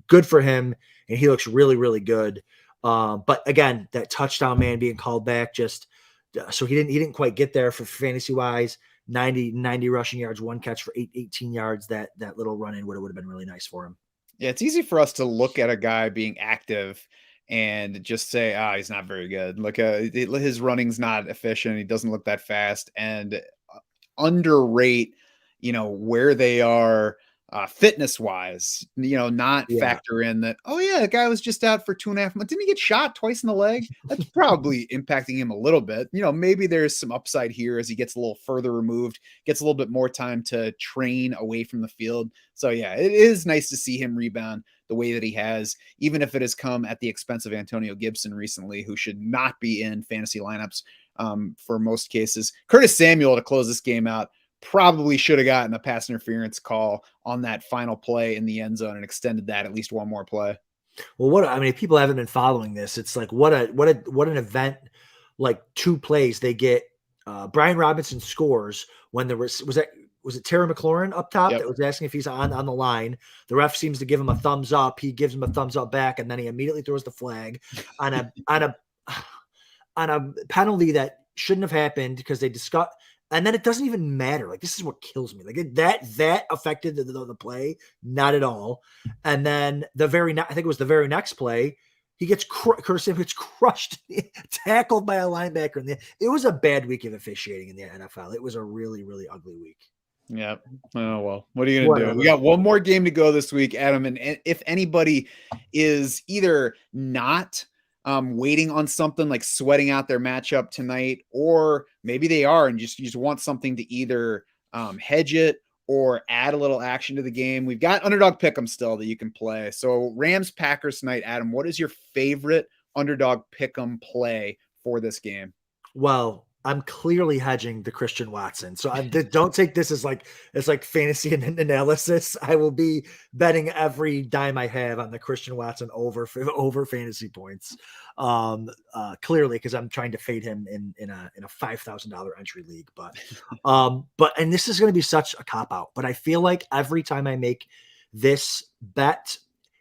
S2: good for him, and he looks really, really good. But again, that touchdown man being called back so he didn't quite get there for fantasy wise. 90 rushing yards, 1 catch for 18 yards. That little run in would have been really nice for him.
S1: Yeah, it's easy for us to look at a guy being active and just say, he's not very good. Look, his running's not efficient. He doesn't look that fast, and underrate, where they are fitness wise, not factor in that. Oh yeah, the guy was just out for 2.5 months. Didn't he get shot twice in the leg? That's probably impacting him a little bit. Maybe there's some upside here as he gets a little further removed, gets a little bit more time to train away from the field. So yeah, it is nice to see him rebound the way that he has, even if it has come at the expense of Antonio Gibson recently, who should not be in fantasy lineups for most cases. Curtis Samuel, to close this game out, probably should have gotten a pass interference call on that final play in the end zone and extended that at least 1 more play.
S2: Well, if people haven't been following this, it's like what an event. Like 2 plays they get. Brian Robinson scores when there was it Terry McLaurin up top that was asking if he's on the line. The ref seems to give him a thumbs up. He gives him a thumbs up back, and then he immediately throws the flag on a penalty that shouldn't have happened because they discuss. And then it doesn't even matter. Like, this is what kills me. Like, that affected the play, not at all. And then I think it was the very next play, he gets Curtis gets crushed, tackled by a linebacker. It was a bad week of officiating in the NFL. It was a really, really ugly week.
S1: Yeah. Oh, well, what are you going to do? We
S2: Whatever.
S1: got one more game to go this week, Adam. And if anybody is either not waiting on something like sweating out their matchup tonight, or maybe they are and you just want something to either hedge it or add a little action to the game, we've got underdog pick'em still that you can play. So Rams Packers tonight, Adam, what is your favorite underdog pick'em play for this game?
S2: Well, I'm clearly hedging the Christian Watson. So don't take this as like it's like fantasy and analysis. I will be betting every dime I have on the Christian Watson over fantasy points. Clearly because I'm trying to fade him in a $5,000 entry league. But and this is going to be such a cop out. But I feel like every time I make this bet,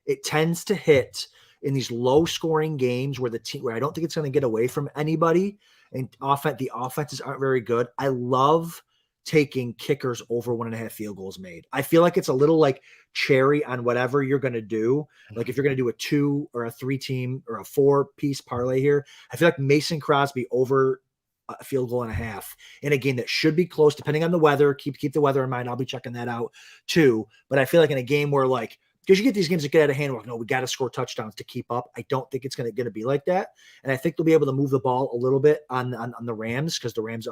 S2: it tends to hit in these low scoring games where where I don't think it's going to get away from anybody. And the offenses aren't very good. I love taking kickers over 1.5 field goals made. I feel like it's a little like cherry on whatever you're going to do. Like if you're going to do a 2 or a 3 team or a 4-piece parlay here, I feel like Mason Crosby over a field goal and a half in a game that should be close, depending on the weather. Keep the weather in mind. I'll be checking that out too. But I feel like in a game where like, because you get these games that get out of hand, no, we got to score touchdowns to keep up. I don't think it's going to be like that. And I think they'll be able to move the ball a little bit on the Rams, because the Rams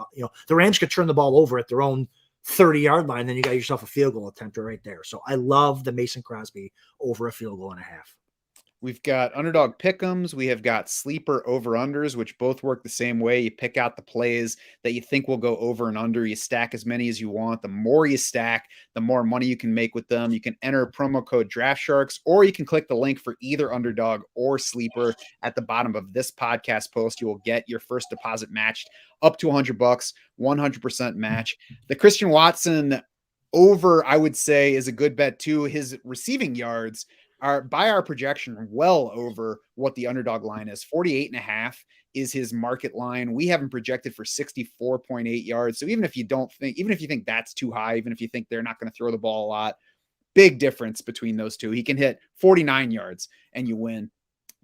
S2: could turn the ball over at their own 30-yard line. Then you got yourself a field goal attempt right there. So I love the Mason Crosby over a field goal and a half.
S1: We've got underdog pick'ems. We have got sleeper over-unders, which both work the same way. You pick out the plays that you think will go over and under. You stack as many as you want. The more you stack, the more money you can make with them. You can enter promo code DraftSharks, or you can click the link for either underdog or sleeper at the bottom of this podcast post. You will get your first deposit matched up to $100, 100% match. The Christian Watson over, I would say, is a good bet too. His receiving yards are, by our projection, well over what the underdog line is. 48.5 is his market line. We have him projected for 64.8 yards. So even if you think that's too high, even if you think they're not going to throw the ball a lot, big difference between those two. He can hit 49 yards and you win.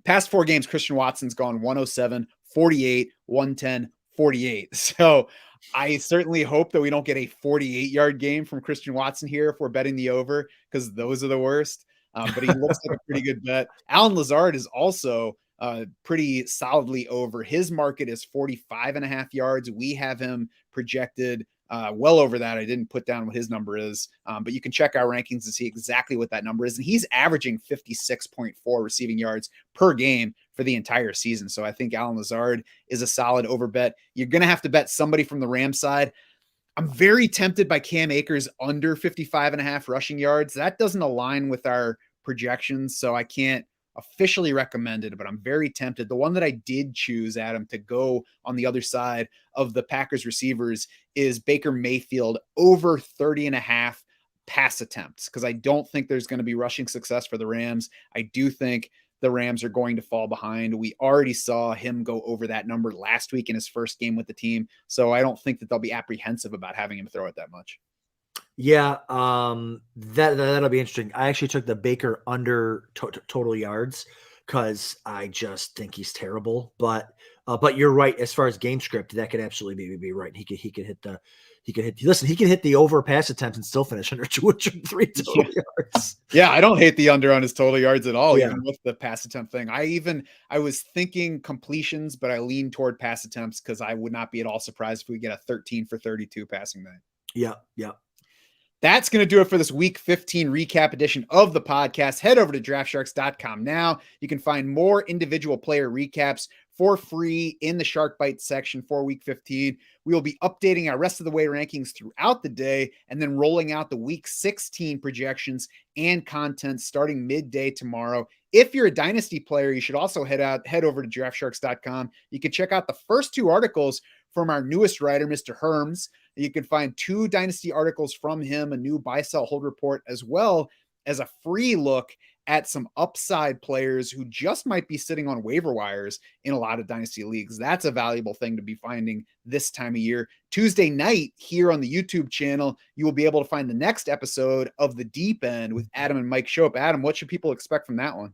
S1: Past 4 games, Christian Watson's gone 107, 48, 110, 48. So I certainly hope that we don't get a 48-yard game from Christian Watson here if we're betting the over, because those are the worst. But he looks like a pretty good bet. Allen Lazard is also pretty solidly over. His market is 45.5 yards. We have him projected well over that. I didn't put down what his number is, but you can check our rankings to see exactly what that number is. And he's averaging 56.4 receiving yards per game for the entire season. So I think Allen Lazard is a solid over bet. You're going to have to bet somebody from the Rams side. I'm very tempted by Cam Akers under 55.5 rushing yards. That doesn't align with our projections, so I can't officially recommend it, but I'm very tempted. The one that I did choose, Adam, to go on the other side of the Packers receivers is Baker Mayfield over 30.5 pass attempts, because I don't think there's going to be rushing success for the Rams. I do think the Rams are going to fall behind. We already saw him go over that number last week in his first game with the team. So I don't think that they'll be apprehensive about having him throw it that much.
S2: Yeah, that'll be interesting. I actually took the Baker under total yards because I just think he's terrible. But you're right, as far as game script, that could absolutely be right. He could hit the over pass attempts and still finish under 203 total yards.
S1: Yeah, I don't hate the under on his total yards at all, even with the pass attempt thing. I was thinking completions, but I lean toward pass attempts because I would not be at all surprised if we get a 13 for 32 passing night.
S2: Yeah.
S1: That's going to do it for this week 15 recap edition of the podcast. Head over to draftsharks.com now. You can find more individual player recaps for free in the Shark Bite section for week 15. We will be updating our rest of the way rankings throughout the day and then rolling out the week 16 projections and content starting midday tomorrow. If you're a dynasty player, you should also head over to draftsharks.com. You can check out the first 2 articles from our newest writer, Mr. Herms. You can find 2 dynasty articles from him, a new buy, sell, hold report, as well as a free look at some upside players who just might be sitting on waiver wires in a lot of dynasty leagues. That's a valuable thing to be finding this time of year. Tuesday night here on the YouTube channel, you will be able to find the next episode of The Deep End with Adam and Mike Shope. Adam, what should people expect from that one?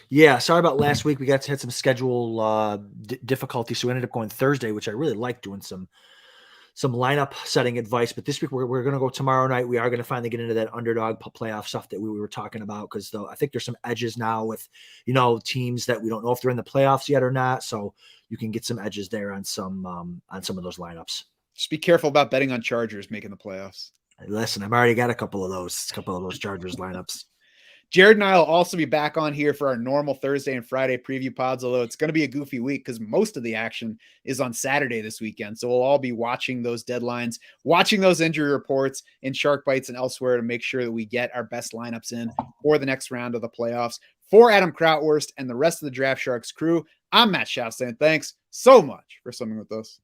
S2: Yeah, sorry about last week. We had some schedule difficulty, so we ended up going Thursday, which I really like, doing some lineup setting advice. But this week we're going to go tomorrow night. We are going to finally get into that underdog playoff stuff that we were talking about, because though I think there's some edges now with, teams that we don't know if they're in the playoffs yet or not. So you can get some edges there on some of those lineups.
S1: Just be careful about betting on Chargers making the playoffs.
S2: Listen, I've already got a couple of those Chargers lineups.
S1: Jared and I will also be back on here for our normal Thursday and Friday preview pods, although it's going to be a goofy week because most of the action is on Saturday this weekend. So we'll all be watching those deadlines, watching those injury reports in Shark Bites and elsewhere to make sure that we get our best lineups in for the next round of the playoffs. For Adam Krautwurst and the rest of the Draft Sharks crew, I'm Matt Schaff saying thanks so much for swimming with us.